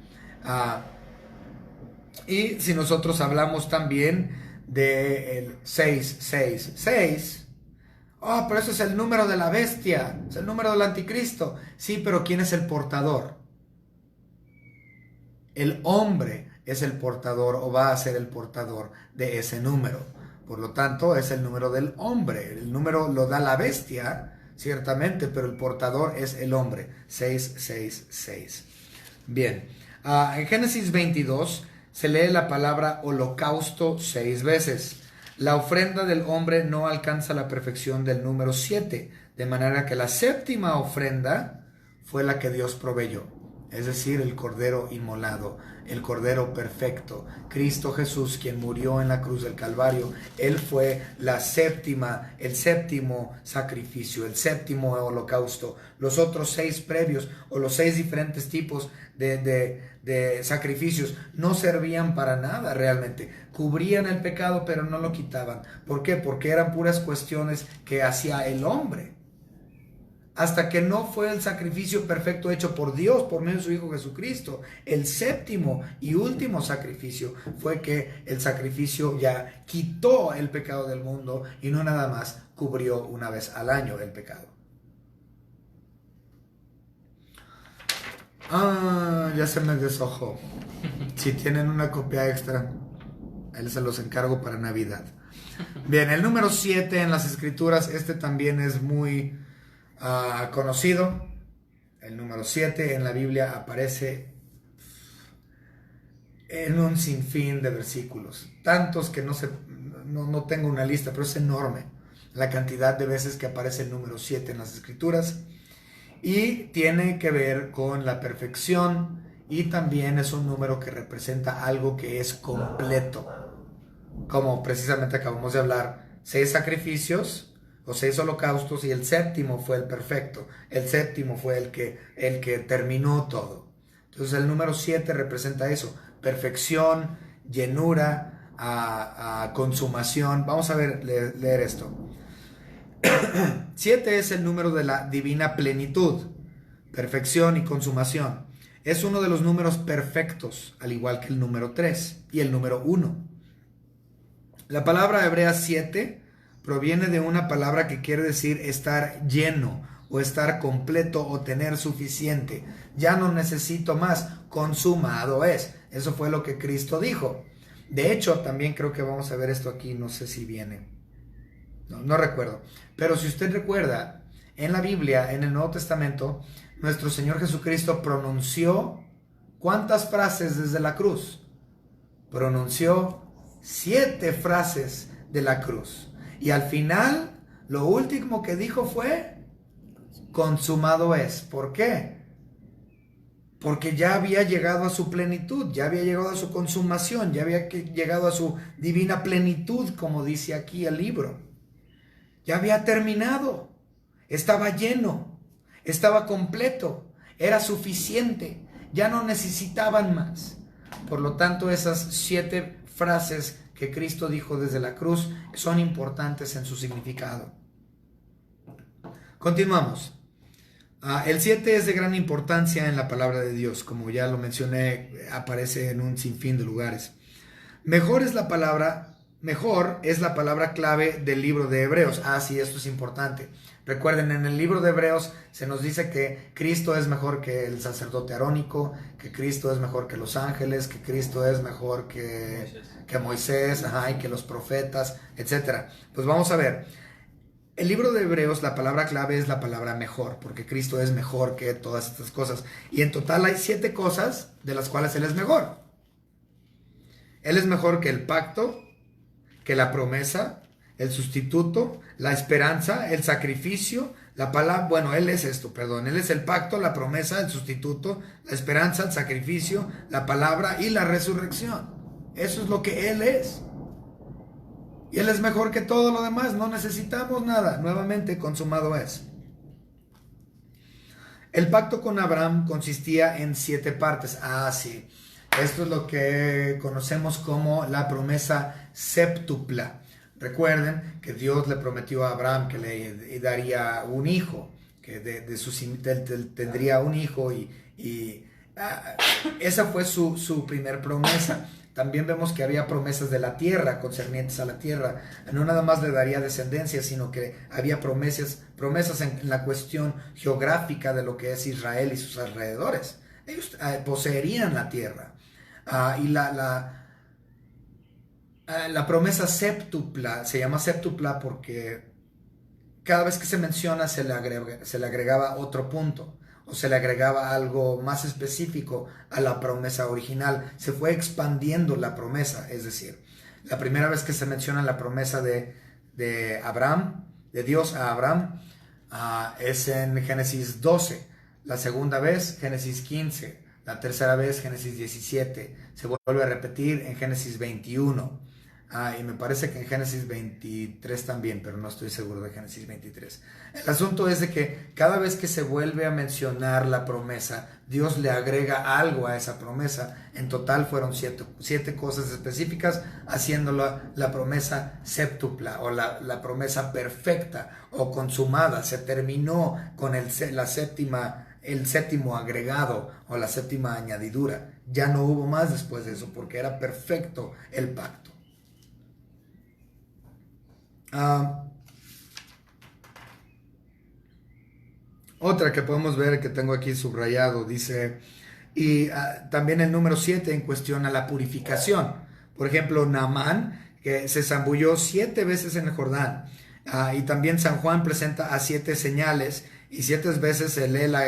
Y si nosotros hablamos también del 666, pero eso es el número de la bestia, es el número del anticristo. Sí, pero ¿quién es el portador? El hombre es el portador, o va a ser el portador de ese número. Por lo tanto, es el número del hombre. El número lo da la bestia, ciertamente, pero el portador es el hombre. 666. Bien, en Génesis 22 se lee la palabra holocausto 6 veces. La ofrenda del hombre no alcanza la perfección del número 7, de manera que la séptima ofrenda fue la que Dios proveyó. Es decir, el Cordero inmolado, el Cordero perfecto, Cristo Jesús, quien murió en la cruz del Calvario. Él fue el séptimo sacrificio, el séptimo holocausto. Los otros 6 previos, o los 6 diferentes tipos de sacrificios, no servían para nada realmente. Cubrían el pecado, pero no lo quitaban. ¿Por qué? Porque eran puras cuestiones que hacía el hombre. Hasta que no fue el sacrificio perfecto hecho por Dios por medio de su Hijo Jesucristo. El séptimo y último sacrificio fue que el sacrificio ya quitó el pecado del mundo y no nada más cubrió una vez al año el pecado. Ya se me deshojó. Si tienen una copia extra, él se los encargo para Navidad. Bien, el número 7 en las Escrituras, este también es muy conocido. El número 7 en la Biblia aparece en un sinfín de versículos, tantos que no tengo una lista, pero es enorme la cantidad de veces que aparece el número 7 en las Escrituras, y tiene que ver con la perfección, y también es un número que representa algo que es completo, como precisamente acabamos de hablar, 6 sacrificios o 6 holocaustos, y el séptimo fue el perfecto, el séptimo fue el que terminó todo. Entonces el número 7 representa eso: perfección, llenura, consumación. Vamos a leer esto. 7 es el número de la divina plenitud, perfección y consumación. Es uno de los números perfectos, al igual que el número 3 y el número 1. La palabra hebrea 7 proviene de una palabra que quiere decir estar lleno o estar completo o tener suficiente. Ya no necesito más, consumado es. Eso fue lo que Cristo dijo. De hecho, también creo que vamos a ver esto aquí, no sé si viene. No recuerdo. Pero si usted recuerda, en la Biblia, en el Nuevo Testamento, nuestro Señor Jesucristo pronunció ¿cuántas frases desde la cruz? pronunció 7 frases de la cruz. Y al final, lo último que dijo fue, consumado es. ¿Por qué? Porque ya había llegado a su plenitud, ya había llegado a su consumación, ya había llegado a su divina plenitud, como dice aquí el libro. Ya había terminado, estaba lleno, estaba completo, era suficiente, ya no necesitaban más. Por lo tanto, esas 7 frases que Cristo dijo desde la cruz son importantes en su significado. Continuamos. El 7 es de gran importancia en la palabra de Dios, como ya lo mencioné, aparece en un sinfín de lugares. Mejor es la palabra clave del libro de Hebreos. Sí, esto es importante. Recuerden, en el libro de Hebreos se nos dice que Cristo es mejor que el sacerdote arónico, que Cristo es mejor que los ángeles, que Cristo es mejor que Moisés, y que los profetas, etc. Pues vamos a ver. El libro de Hebreos, la palabra clave es la palabra mejor, porque Cristo es mejor que todas estas cosas. Y en total hay 7 cosas de las cuales Él es mejor. Él es mejor que el pacto, que la promesa, el sustituto, la esperanza, el sacrificio, la palabra, Él es esto, Él es el pacto, la promesa, el sustituto, la esperanza, el sacrificio, la palabra y la resurrección. Eso es lo que Él es. Y Él es mejor que todo lo demás, no necesitamos nada. Nuevamente, consumado es. El pacto con Abraham consistía en 7 partes. Sí. Esto es lo que conocemos como la promesa séptupla. Recuerden que Dios le prometió a Abraham que le daría un hijo, que tendría un hijo y esa fue su primer promesa. También vemos que había promesas de la tierra, concernientes a la tierra. No nada más le daría descendencia, sino que había promesas en la cuestión geográfica de lo que es Israel y sus alrededores. Ellos poseerían la tierra. Y la promesa séptupla, se llama séptupla porque cada vez que se menciona se le agregaba otro punto, o se le agregaba algo más específico a la promesa original. Se fue expandiendo la promesa, es decir, la primera vez que se menciona la promesa de Abraham, de Dios a Abraham, es en Génesis 12, la segunda vez Génesis 15, la tercera vez Génesis 17, se vuelve a repetir en Génesis 21, y me parece que en Génesis 23 también, pero no estoy seguro de Génesis 23. El asunto es de que cada vez que se vuelve a mencionar la promesa, Dios le agrega algo a esa promesa. En total fueron 7 cosas específicas, haciéndolo la promesa séptupla, o la promesa perfecta o consumada. Se terminó con el séptimo agregado o la séptima añadidura. Ya no hubo más después de eso, porque era perfecto el pacto. Otra que podemos ver, que tengo aquí subrayado, dice, y también el número 7 en cuestión a la purificación. Por ejemplo, Naamán, que se zambulló 7 veces en el Jordán. Y también San Juan presenta a 7 señales, y 7 veces se lee la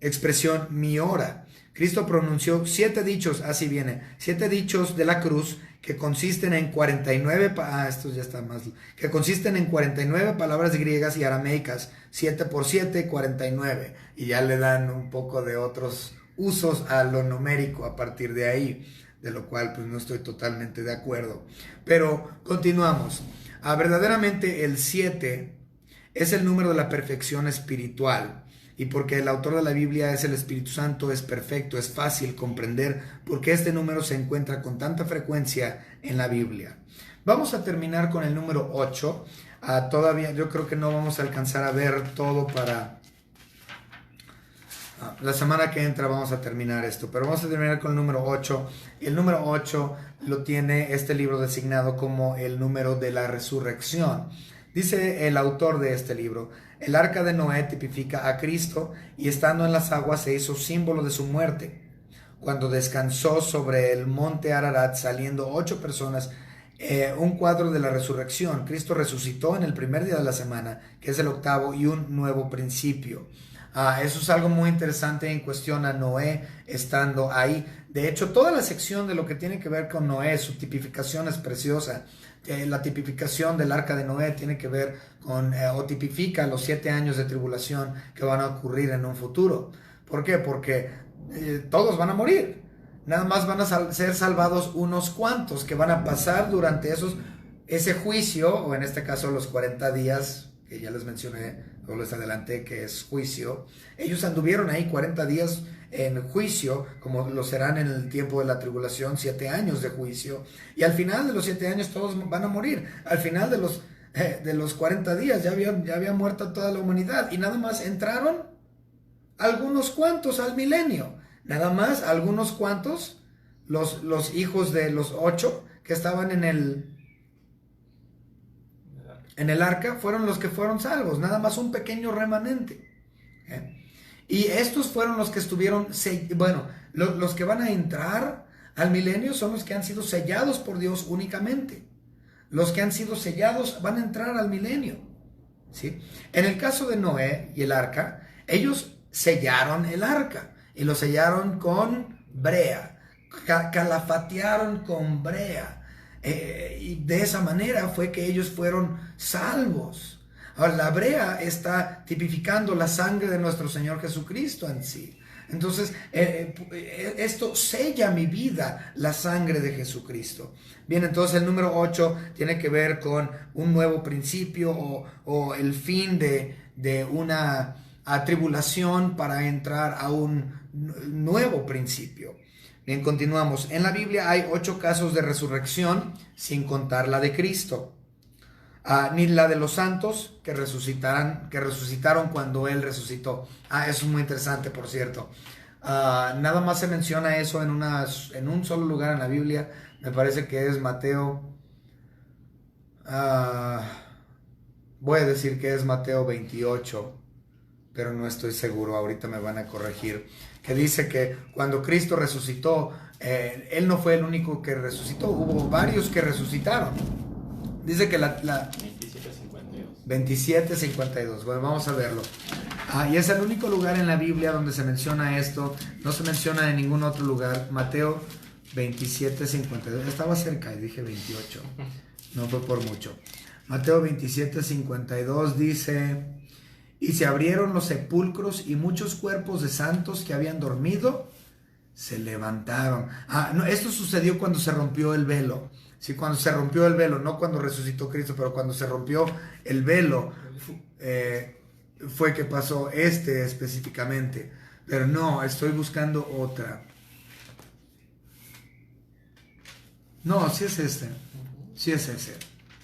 expresión mi hora. Cristo pronunció 7 dichos, así viene, 7 dichos de la cruz que consisten en 49, que consisten en 49 palabras griegas y arameicas, 7 por 7, 49, y ya le dan un poco de otros usos a lo numérico a partir de ahí, de lo cual pues no estoy totalmente de acuerdo. Pero continuamos. Verdaderamente el 7 es el número de la perfección espiritual. Y porque el autor de la Biblia es el Espíritu Santo, es perfecto, es fácil comprender por qué este número se encuentra con tanta frecuencia en la Biblia. Vamos a terminar con el número 8. Todavía yo creo que no vamos a alcanzar a ver todo para... la semana que entra vamos a terminar esto, pero vamos a terminar con el número 8. El número 8 lo tiene este libro designado como el número de la resurrección. Dice el autor de este libro: el arca de Noé tipifica a Cristo, y estando en las aguas se hizo símbolo de su muerte. Cuando descansó sobre el monte Ararat, saliendo 8 personas, un cuadro de la resurrección. Cristo resucitó en el primer día de la semana, que es el octavo, y un nuevo principio. Eso es algo muy interesante en cuestión a Noé estando ahí. De hecho, toda la sección de lo que tiene que ver con Noé, su tipificación es preciosa. La tipificación del arca de Noé tiene que ver con, o tipifica los 7 años de tribulación que van a ocurrir en un futuro. ¿Por qué? Porque todos van a morir. Nada más van a ser salvados unos cuantos que van a pasar durante ese juicio, o en este caso los 40 días, que ya les mencioné, o les adelanté que es juicio. Ellos anduvieron ahí 40 días en juicio, como lo serán en el tiempo de la tribulación, 7 años de juicio. Y al final de los 7 años todos van a morir. Al final de los 40 días ya había muerto toda la humanidad. Y nada más entraron algunos cuantos al milenio. Nada más algunos cuantos, los hijos de los 8 que estaban en el arca, fueron los que fueron salvos. Nada más un pequeño remanente. Y estos fueron los que estuvieron, los que van a entrar al milenio son los que han sido sellados por Dios únicamente. Los que han sido sellados van a entrar al milenio, ¿sí? En el caso de Noé y el arca, ellos sellaron el arca y lo sellaron con brea, calafatearon con brea, y de esa manera fue que ellos fueron salvos. Ahora, la brea está tipificando la sangre de nuestro Señor Jesucristo en sí. Entonces, esto sella mi vida, la sangre de Jesucristo. Bien, entonces el número 8 tiene que ver con un nuevo principio o el fin de una tribulación para entrar a un nuevo principio. Bien, continuamos. En la Biblia hay 8 casos de resurrección, sin contar la de Cristo. Ni la de los santos que resucitaron cuando Él resucitó. Eso es muy interesante, por cierto. Nada más se menciona eso en un solo lugar en la Biblia. Me parece que es Mateo. Voy a decir que es Mateo 28, pero no estoy seguro. Ahorita me van a corregir. Que dice que cuando Cristo resucitó, Él no fue el único que resucitó. Hubo varios que resucitaron. Dice que la 27:52. Bueno, vamos a verlo. Y es el único lugar en la Biblia donde se menciona esto. No se menciona en ningún otro lugar. Mateo 27:52. Estaba cerca y dije 28. No fue por mucho. Mateo 27:52 dice: y se abrieron los sepulcros y muchos cuerpos de santos que habían dormido se levantaron. No, esto sucedió cuando se rompió el velo. Sí, cuando se rompió el velo, no cuando resucitó Cristo, pero cuando se rompió el velo, fue que pasó específicamente. Pero no, estoy buscando otra. No, sí es este. Sí es ese.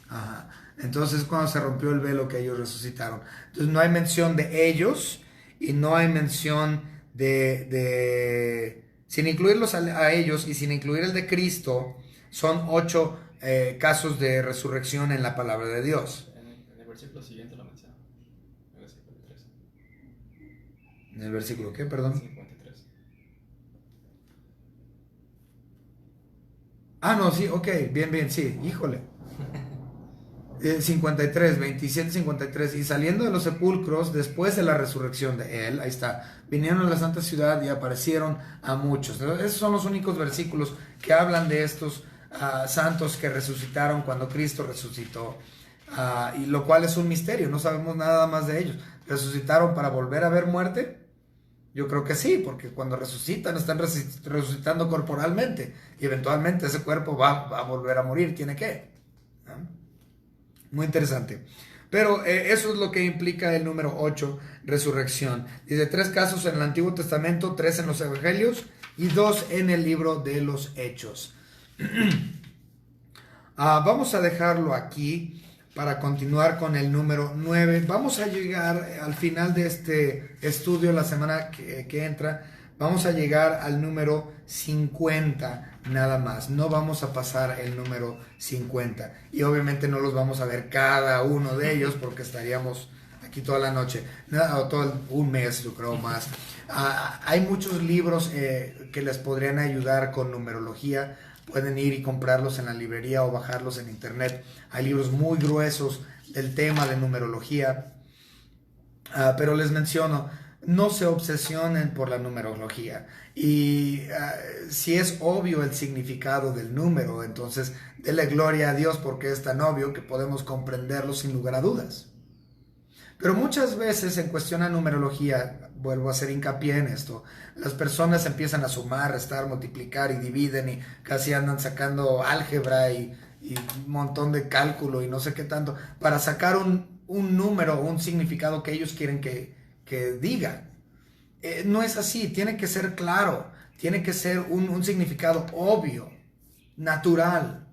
Ajá. Entonces cuando se rompió el velo que ellos resucitaron. Entonces no hay mención de ellos y no hay mención sin incluirlos a ellos y sin incluir el de Cristo. Son 8 casos de resurrección en la palabra de Dios. En el versículo siguiente lo menciona. En el versículo 3. ¿En el versículo qué, perdón? 53. No, sí, ok, bien, sí, híjole. 53, 27, 53. Y saliendo de los sepulcros, después de la resurrección de Él, ahí está, vinieron a la santa ciudad y aparecieron a muchos. Esos son los únicos versículos que hablan de estos santos que resucitaron cuando Cristo resucitó, y lo cual es un misterio, no sabemos nada más de ellos. ¿Resucitaron para volver a ver muerte? Yo creo que sí, porque cuando resucitan están resucitando corporalmente y eventualmente ese cuerpo va a volver a morir, tiene que, ¿no? Muy interesante. Pero eso es lo que implica el número 8, resurrección. Dice 3 casos en el Antiguo Testamento, 3 en los Evangelios y 2 en el libro de los Hechos. Vamos a dejarlo aquí para continuar con el número 9. Vamos a llegar al final de este estudio la semana que entra. Vamos a llegar al número 50 nada más. No vamos a pasar el número 50. Y obviamente no los vamos a ver cada uno de ellos porque estaríamos aquí toda la noche. O todo un mes, yo creo más. Hay muchos libros que les podrían ayudar con numerología. Pueden ir y comprarlos en la librería o bajarlos en internet. Hay libros muy gruesos del tema de numerología. Pero les menciono, no se obsesionen por la numerología. Y si es obvio el significado del número, entonces dele gloria a Dios porque es tan obvio que podemos comprenderlo sin lugar a dudas. Pero muchas veces en cuestión a numerología, vuelvo a hacer hincapié en esto, las personas empiezan a sumar, restar, multiplicar y dividen y casi andan sacando álgebra y un montón de cálculo y no sé qué tanto, para sacar un número, un significado que ellos quieren que diga. No es así, tiene que ser claro, tiene que ser un significado obvio, natural.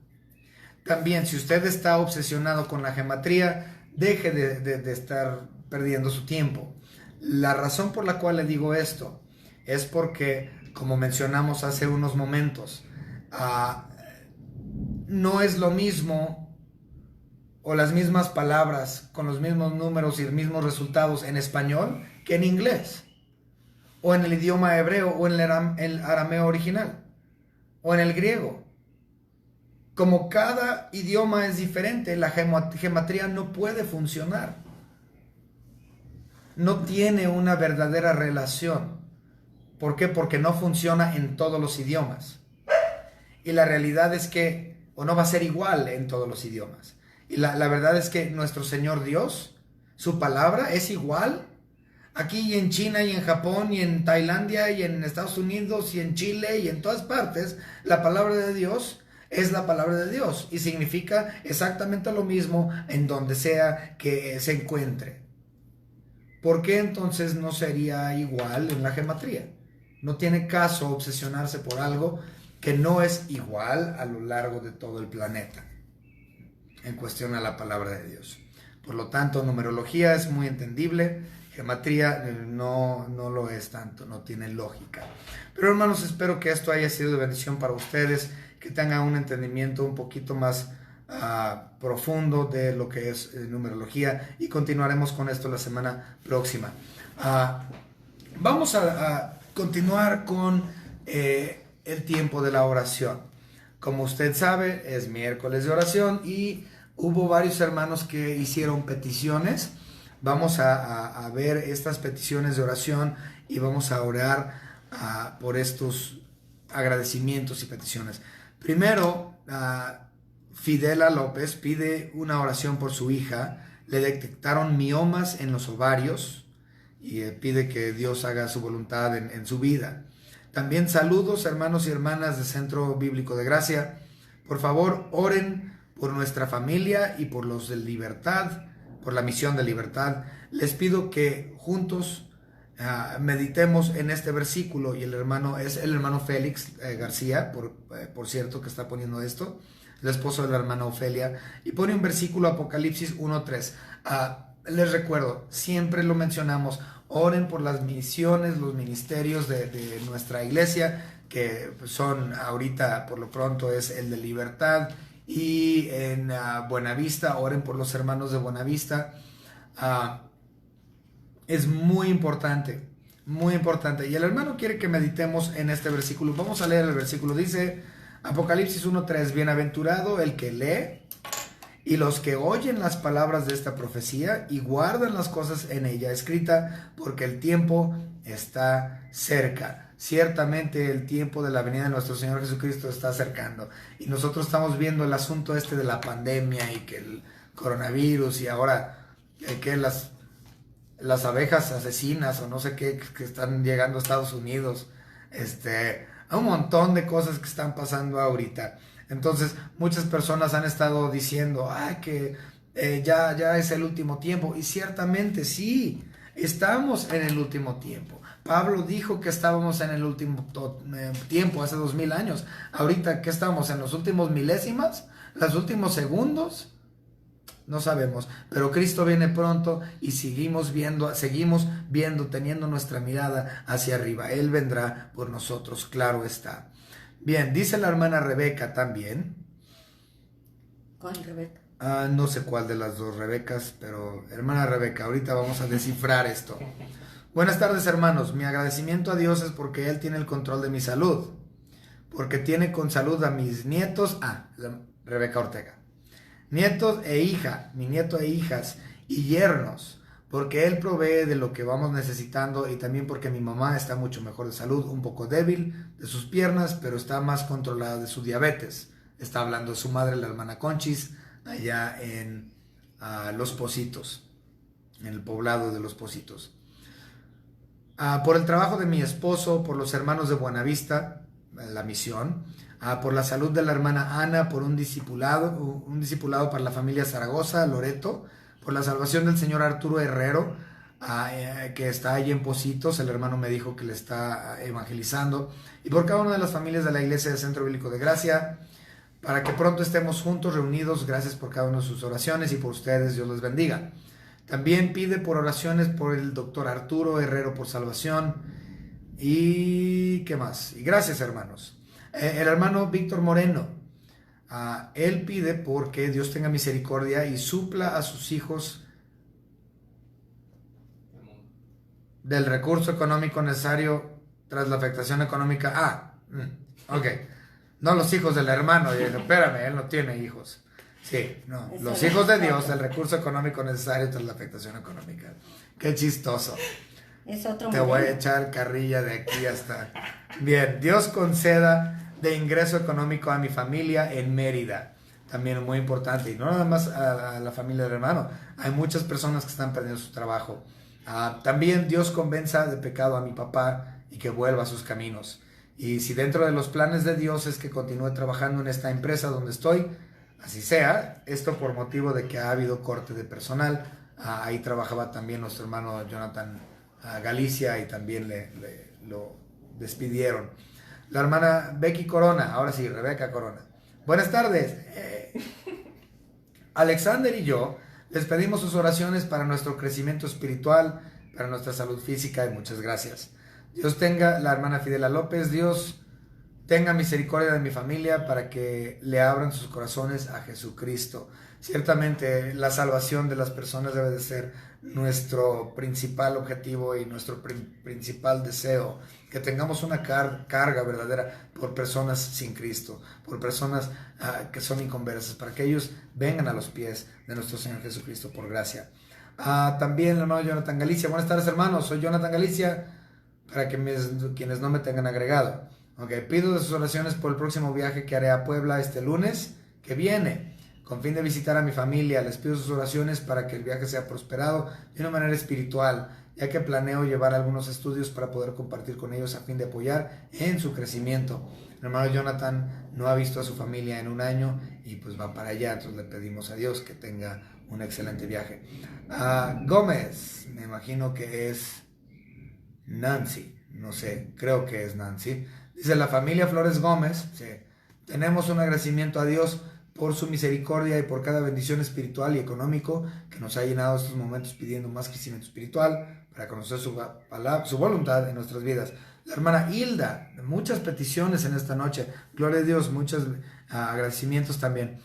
También, si usted está obsesionado con la gematría, deje de estar perdiendo su tiempo. La razón por la cual le digo esto es porque, como mencionamos hace unos momentos, no es lo mismo o las mismas palabras con los mismos números y los mismos resultados en español que en inglés, o en el idioma hebreo, o en el arameo original, o en el griego. Como cada idioma es diferente, la gematría no puede funcionar. No tiene una verdadera relación. ¿Por qué? Porque no funciona en todos los idiomas. Y la realidad es que, o no va a ser igual en todos los idiomas. Y la verdad es que nuestro Señor Dios, su palabra es igual aquí y en China y en Japón y en Tailandia y en Estados Unidos y en Chile y en todas partes. La palabra de Dios es la palabra de Dios y significa exactamente lo mismo en donde sea que se encuentre. ¿Por qué entonces no sería igual en la gematría? No tiene caso obsesionarse por algo que no es igual a lo largo de todo el planeta en cuestión a la palabra de Dios. Por lo tanto, numerología es muy entendible, gematría no lo es tanto, no tiene lógica. Pero hermanos, espero que esto haya sido de bendición para ustedes, que tengan un entendimiento un poquito más profundo de lo que es numerología, y continuaremos con esto la semana próxima. Vamos a continuar con el tiempo de la oración. Como usted sabe, es miércoles de oración y hubo varios hermanos que hicieron peticiones. Vamos a ver estas peticiones de oración y vamos a orar por estos agradecimientos y peticiones. Primero, Fidela López pide una oración por su hija. Le detectaron miomas en los ovarios y pide que Dios haga su voluntad en su vida. También saludos, hermanos y hermanas de Centro Bíblico de Gracia. Por favor, oren por nuestra familia y por los de Libertad, por la misión de Libertad. Les pido que juntos meditemos en este versículo, y el hermano es el hermano Félix García, por cierto, que está poniendo esto, el esposo de la hermana Ofelia, y pone un versículo, Apocalipsis 1:3. Les recuerdo, siempre lo mencionamos, oren por las misiones, los ministerios de nuestra iglesia, que son ahorita por lo pronto es el de Libertad, y en Buenavista, oren por los hermanos de Buenavista. Es muy importante, muy importante. Y el hermano quiere que meditemos en este versículo. Vamos a leer el versículo. Dice Apocalipsis 1:3, bienaventurado el que lee y los que oyen las palabras de esta profecía y guardan las cosas en ella escrita, porque el tiempo está cerca. Ciertamente el tiempo de la venida de nuestro Señor Jesucristo está acercando. Y nosotros estamos viendo el asunto de la pandemia y que el coronavirus y ahora que las abejas asesinas o no sé qué que están llegando a Estados Unidos. Hay un montón de cosas que están pasando ahorita. Entonces, muchas personas han estado diciendo, que ya es el último tiempo. Y ciertamente sí, estamos en el último tiempo. Pablo dijo que estábamos en el último tiempo, hace 2000 años. Ahorita, ¿qué estamos? ¿En los últimos milésimas? ¿Los últimos segundos? No sabemos, pero Cristo viene pronto y seguimos viendo, teniendo nuestra mirada hacia arriba. Él vendrá por nosotros, claro está. Bien, dice la hermana Rebeca también. ¿Cuál Rebeca? No sé cuál de las dos Rebecas, pero hermana Rebeca, ahorita vamos a descifrar esto. Buenas tardes, hermanos. Mi agradecimiento a Dios es porque Él tiene el control de mi salud, porque tiene con salud a mis nietos, Rebeca Ortega, nietos e hija, mi nieto e hijas y yernos, porque Él provee de lo que vamos necesitando y también porque mi mamá está mucho mejor de salud, un poco débil de sus piernas, pero está más controlada de su diabetes. Está hablando de su madre, la hermana Conchis, allá en Los Pocitos, en el poblado de Los Pocitos. Por el trabajo de mi esposo, por los hermanos de Buenavista, la misión, por la salud de la hermana Ana, por un discipulado para la familia Zaragoza, Loreto, por la salvación del señor Arturo Herrero, que está allí en Pocitos, el hermano me dijo que le está evangelizando, y por cada una de las familias de la iglesia del Centro Bíblico de Gracia, para que pronto estemos juntos, reunidos. Gracias por cada una de sus oraciones y por ustedes, Dios les bendiga. También pide por oraciones por el doctor Arturo Herrero por salvación. ¿Y qué más? Y gracias, hermanos. El hermano Víctor Moreno, él pide porque Dios tenga misericordia y supla a sus hijos del recurso económico necesario tras la afectación económica. Ok. No los hijos del hermano. Espérame, él no tiene hijos. Sí, no. Los hijos de Dios, el recurso económico necesario tras la afectación económica. Qué chistoso. Es otro Te voy a echar carrilla de aquí hasta... Bien, Dios conceda de ingreso económico a mi familia en Mérida. También muy importante. Y no nada más a la familia del hermano. Hay muchas personas que están perdiendo su trabajo. También Dios convenza de pecado a mi papá y que vuelva a sus caminos. Y si dentro de los planes de Dios es que continúe trabajando en esta empresa donde estoy, así sea. Esto por motivo de que ha habido corte de personal. Ahí trabajaba también nuestro hermano Jonathan Galicia y también lo despidieron. La hermana Becky Corona, ahora sí, Rebeca Corona. Buenas tardes. Alexander y yo les pedimos sus oraciones para nuestro crecimiento espiritual, para nuestra salud física y muchas gracias. Dios tenga, la hermana Fidela López, Dios tenga misericordia de mi familia para que le abran sus corazones a Jesucristo. Ciertamente la salvación de las personas debe de ser nuestro principal objetivo y nuestro principal deseo. Que tengamos una carga verdadera por personas sin Cristo, por personas que son inconversas, para que ellos vengan a los pies de nuestro Señor Jesucristo por gracia. También el hermano Jonathan Galicia. Buenas tardes, hermanos. Soy Jonathan Galicia, para que quienes no me tengan agregado. Pido de sus oraciones por el próximo viaje que haré a Puebla este lunes que viene, con fin de visitar a mi familia. Les pido sus oraciones para que el viaje sea prosperado de una manera espiritual, ya que planeo llevar algunos estudios para poder compartir con ellos a fin de apoyar en su crecimiento. El hermano Jonathan no ha visto a su familia en un año y pues va para allá, entonces le pedimos a Dios que tenga un excelente viaje. Gómez, me imagino que es Nancy, no sé, creo que es Nancy. Dice la familia Flores Gómez, sí, tenemos un agradecimiento a Dios por su misericordia y por cada bendición espiritual y económico que nos ha llenado estos momentos, pidiendo más crecimiento espiritual para conocer su voluntad en nuestras vidas. La hermana Hilda, muchas peticiones en esta noche, gloria a Dios, muchos agradecimientos también.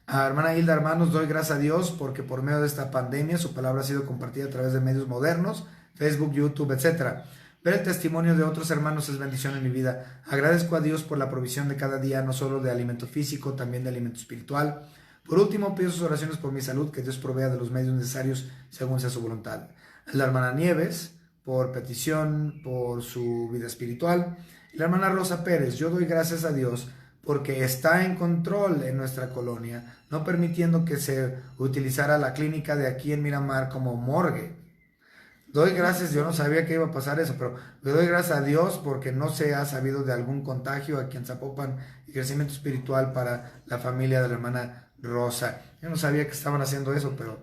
Hermana Hilda, hermanos, doy gracias a Dios porque por medio de esta pandemia su palabra ha sido compartida a través de medios modernos, Facebook, YouTube, etc. Ver el testimonio de otros hermanos es bendición en mi vida. Agradezco a Dios por la provisión de cada día, no solo de alimento físico, también de alimento espiritual. Por último, pido sus oraciones por mi salud, que Dios provea de los medios necesarios según sea su voluntad. La hermana Nieves, por petición, por su vida espiritual. La hermana Rosa Pérez, yo doy gracias a Dios porque está en control en nuestra colonia, no permitiendo que se utilizara la clínica de aquí en Miramar como morgue. Doy gracias, yo no sabía que iba a pasar eso, pero le doy gracias a Dios porque no se ha sabido de algún contagio aquí en Zapopan y crecimiento espiritual para la familia de la hermana Rosa. Yo no sabía que estaban haciendo eso, pero...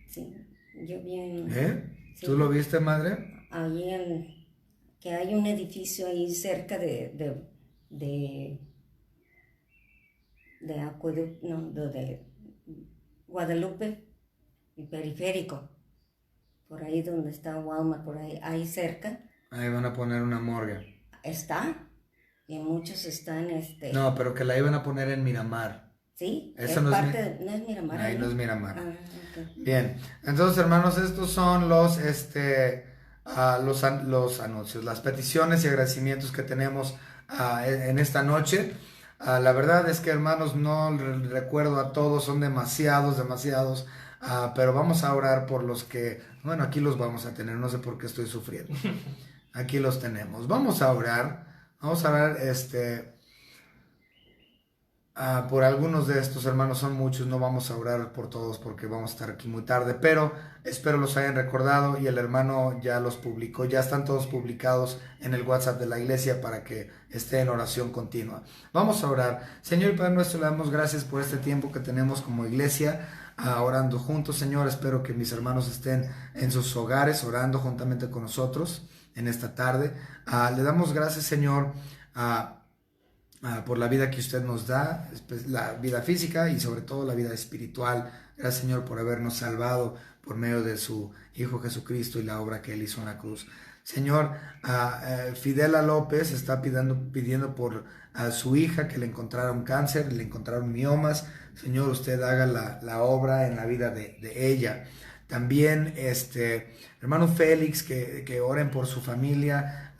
sí, yo vi sí. Sí, ¿Tú lo viste, madre? ahí que hay un edificio ahí cerca de Acueducto, no, de Guadalupe y Periférico. Por ahí donde está Walmart, por ahí cerca. Ahí van a poner una morgue. Está. Y muchos están, No, pero que la iban a poner en Miramar. Sí, eso no es Miramar. Ahí no es Miramar. Okay. Bien, entonces hermanos, estos son los anuncios, las peticiones y agradecimientos que tenemos en esta noche. La verdad es que hermanos, no recuerdo a todos, son demasiados. pero vamos a orar por los que, bueno, aquí los vamos a tener, no sé por qué estoy sufriendo. Aquí los tenemos. Vamos a orar, por algunos de estos hermanos, son muchos, no vamos a orar por todos porque vamos a estar aquí muy tarde, pero espero los hayan recordado y el hermano ya los publicó, ya están todos publicados en el WhatsApp de la iglesia para que esté en oración continua. Vamos a orar. Señor y Padre nuestro, le damos gracias por este tiempo que tenemos como iglesia, orando juntos. Señor, espero que mis hermanos estén en sus hogares orando juntamente con nosotros en esta tarde. Le damos gracias, Señor, por la vida que usted nos da, la vida física y sobre todo la vida espiritual. Gracias, Señor, por habernos salvado por medio de su Hijo Jesucristo y la obra que Él hizo en la cruz. Señor, Fidela López está pidiendo por su hija que le encontraron cáncer, le encontraron miomas. Señor, usted haga la obra en la vida de ella. También, hermano Félix, que oren por su familia,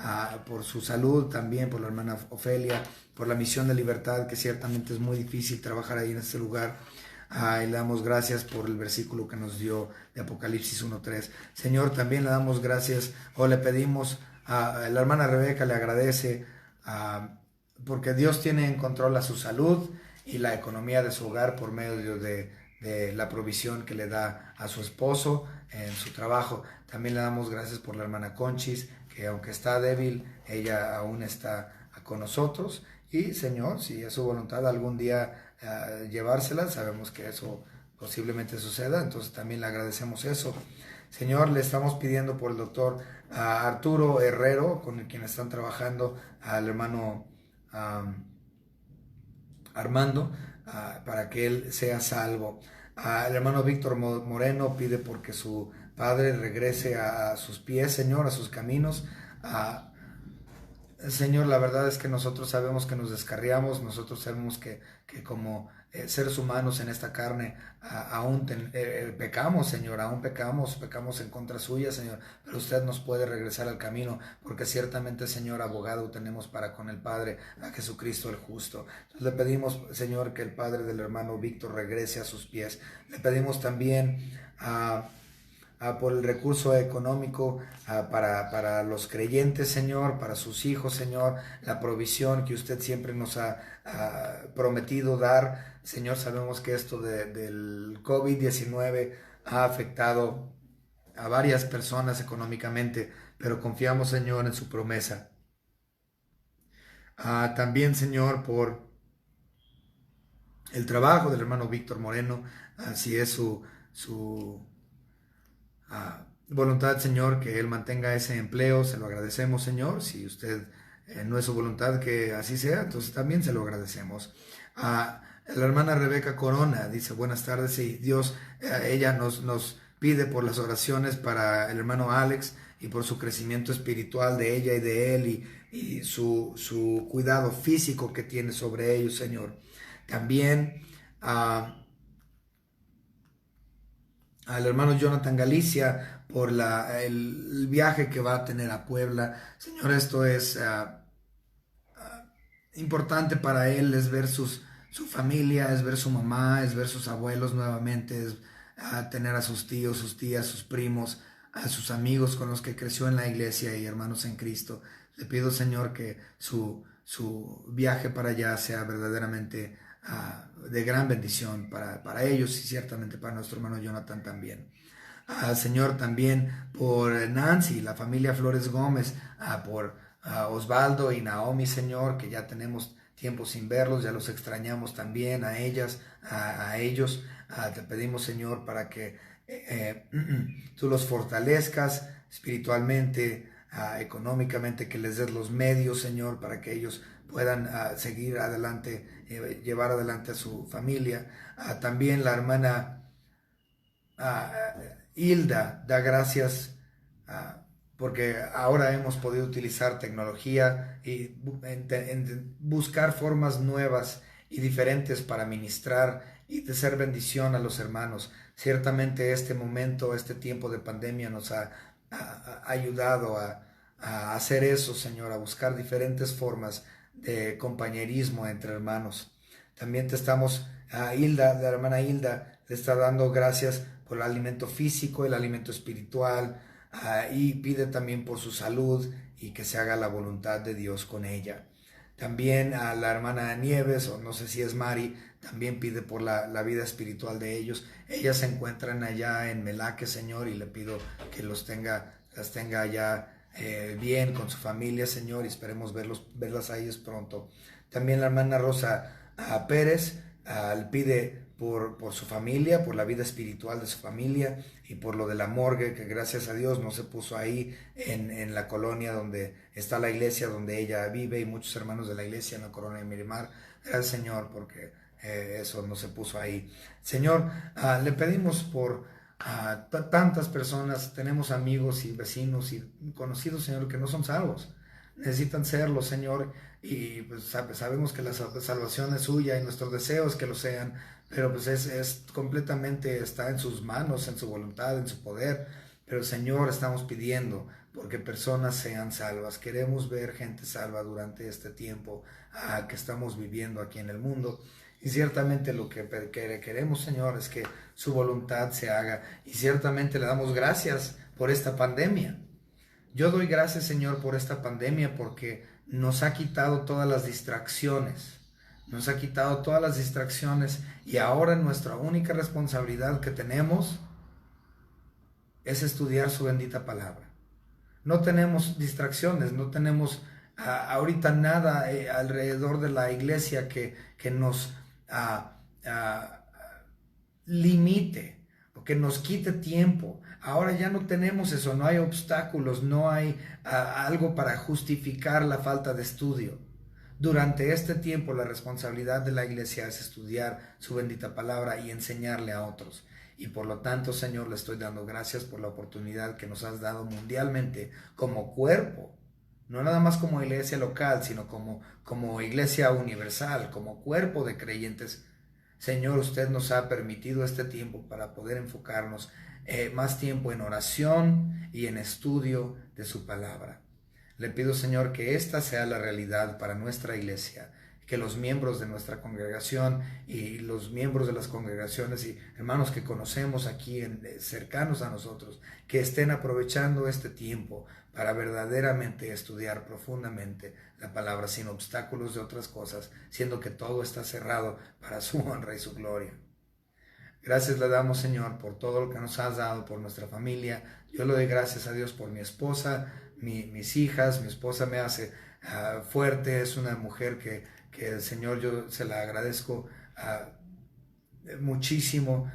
por su salud, también por la hermana Ofelia, por la misión de libertad, que ciertamente es muy difícil trabajar ahí en este lugar. Y le damos gracias por el versículo que nos dio de Apocalipsis 1:3. Señor, también le damos gracias, le pedimos, a la hermana Rebeca le agradece, porque Dios tiene en control a su salud y la economía de su hogar por medio de la provisión que le da a su esposo en su trabajo. También le damos gracias por la hermana Conchis, que aunque está débil, ella aún está con nosotros. Y Señor, si es su voluntad algún día llevársela, sabemos que eso posiblemente suceda, entonces también le agradecemos eso. Señor, le estamos pidiendo por el doctor Arturo Herrero, con quien están trabajando, al hermano Armando, para que él sea salvo. El hermano Víctor Moreno pide porque su padre regrese a sus pies, Señor, a sus caminos. Señor, la verdad es que nosotros sabemos que nos descarriamos, nosotros sabemos que como seres humanos en esta carne aún pecamos, Señor, aún pecamos en contra suya, Señor, pero usted nos puede regresar al camino, porque ciertamente, Señor, abogado tenemos para con el Padre, a Jesucristo el justo. Entonces le pedimos, Señor, que el padre del hermano Víctor regrese a sus pies. Le pedimos también por el recurso económico para los creyentes, Señor, para sus hijos, Señor, la provisión que usted siempre nos ha prometido dar. Señor, sabemos que esto del COVID-19 ha afectado a varias personas económicamente, pero confiamos, Señor, en su promesa. También, Señor, por el trabajo del hermano Víctor Moreno, si es su voluntad, Señor, que él mantenga ese empleo, se lo agradecemos, Señor. Si usted no es su voluntad que así sea, entonces también se lo agradecemos. La hermana Rebeca Corona dice buenas tardes y Dios, ella nos pide por las oraciones para el hermano Alex y por su crecimiento espiritual de ella y de él y su cuidado físico que tiene sobre ellos, Señor. También al hermano Jonathan Galicia por el viaje que va a tener a Puebla. Señor, esto es importante para él, es ver su familia, es ver su mamá, es ver sus abuelos nuevamente, es tener a sus tíos, sus tías, sus primos, a sus amigos con los que creció en la iglesia y hermanos en Cristo. Le pido, Señor, que su viaje para allá sea verdaderamente de gran bendición para ellos y ciertamente para nuestro hermano Jonathan también. Señor, también por Nancy, la familia Flores Gómez, por Osvaldo y Naomi, Señor, que ya tenemos tiempo sin verlos, ya los extrañamos también a ellas, a ellos. Te pedimos, Señor, para que tú los fortalezcas espiritualmente, económicamente, que les des los medios, Señor, para que ellos puedan seguir adelante, llevar adelante a su familia. También la hermana Hilda da gracias porque ahora hemos podido utilizar tecnología y buscar formas nuevas y diferentes para ministrar y de ser bendición a los hermanos. Ciertamente este momento, este tiempo de pandemia nos ha ayudado a hacer eso, Señor, a buscar diferentes formas de compañerismo entre hermanos. También te estamos, la hermana Hilda, le está dando gracias por el alimento físico, el alimento espiritual, y pide también por su salud y que se haga la voluntad de Dios con ella. También a la hermana Nieves, o no sé si es Mari, también pide por la vida espiritual de ellos. Ellas se encuentran allá en Melaque, Señor, y le pido que las tenga allá bien con su familia, Señor, y esperemos verlas a ellos pronto. También la hermana Rosa Pérez le pide por su familia, por la vida espiritual de su familia y por lo de la morgue, que gracias a Dios no se puso ahí en la colonia donde está la iglesia donde ella vive y muchos hermanos de la iglesia en la colonia de Miramar. Gracias, Señor, porque eso no se puso ahí. Señor, le pedimos por tantas personas, tenemos amigos y vecinos y conocidos, Señor, que no son salvos. Necesitan serlo, Señor, y pues sabemos que la salvación es suya y nuestro deseo es que lo sean, pero pues es completamente, está en sus manos, en su voluntad, en su poder. Pero Señor, estamos pidiendo porque personas sean salvas. Queremos ver gente salva durante este tiempo que estamos viviendo aquí en el mundo. Y ciertamente lo que queremos, Señor, es que su voluntad se haga. Y ciertamente le damos gracias por esta pandemia. Yo doy gracias, Señor, por esta pandemia porque nos ha quitado todas las distracciones. Nos ha quitado todas las distracciones y ahora nuestra única responsabilidad que tenemos es estudiar su bendita palabra. No tenemos distracciones, no tenemos ahorita nada alrededor de la iglesia que nos limite o que nos quite tiempo. Ahora ya no tenemos eso, no hay obstáculos, no hay algo para justificar la falta de estudio. Durante este tiempo la responsabilidad de la iglesia es estudiar su bendita palabra y enseñarle a otros. Y por lo tanto, Señor, le estoy dando gracias por la oportunidad que nos has dado mundialmente como cuerpo. No nada más como iglesia local, sino como iglesia universal, como cuerpo de creyentes. Señor, usted nos ha permitido este tiempo para poder enfocarnos más tiempo en oración y en estudio de su palabra. Le pido, Señor, que esta sea la realidad para nuestra iglesia, que los miembros de nuestra congregación y los miembros de las congregaciones y hermanos que conocemos aquí cercanos a nosotros, que estén aprovechando este tiempo para verdaderamente estudiar profundamente la palabra sin obstáculos de otras cosas, siendo que todo está cerrado para su honra y su gloria. Gracias le damos, Señor, por todo lo que nos has dado, por nuestra familia. Yo le doy gracias a Dios por mi esposa, mis hijas. Mi esposa me hace fuerte, es una mujer que el Señor, yo se la agradezco muchísimo.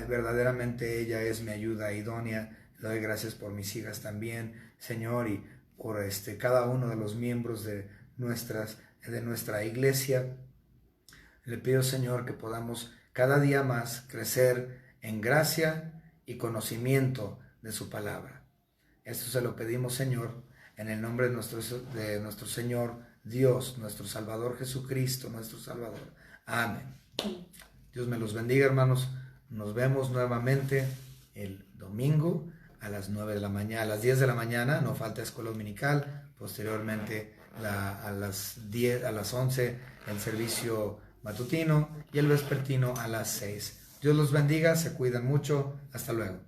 Verdaderamente ella es mi ayuda idónea. Le doy gracias por mis hijas también, Señor, y por cada uno de los miembros de nuestra iglesia. Le pido, Señor, que podamos cada día más crecer en gracia y conocimiento de su palabra. Esto se lo pedimos, Señor, en el nombre de nuestro Señor Dios, nuestro Salvador Jesucristo, nuestro Salvador. Amén. Dios me los bendiga, hermanos. Nos vemos nuevamente el domingo a las 9 de la mañana, a las 10 de la mañana, no falta escuela dominical. Posteriormente a las 11 el servicio matutino y el vespertino a las 6. Dios los bendiga, se cuidan mucho. Hasta luego.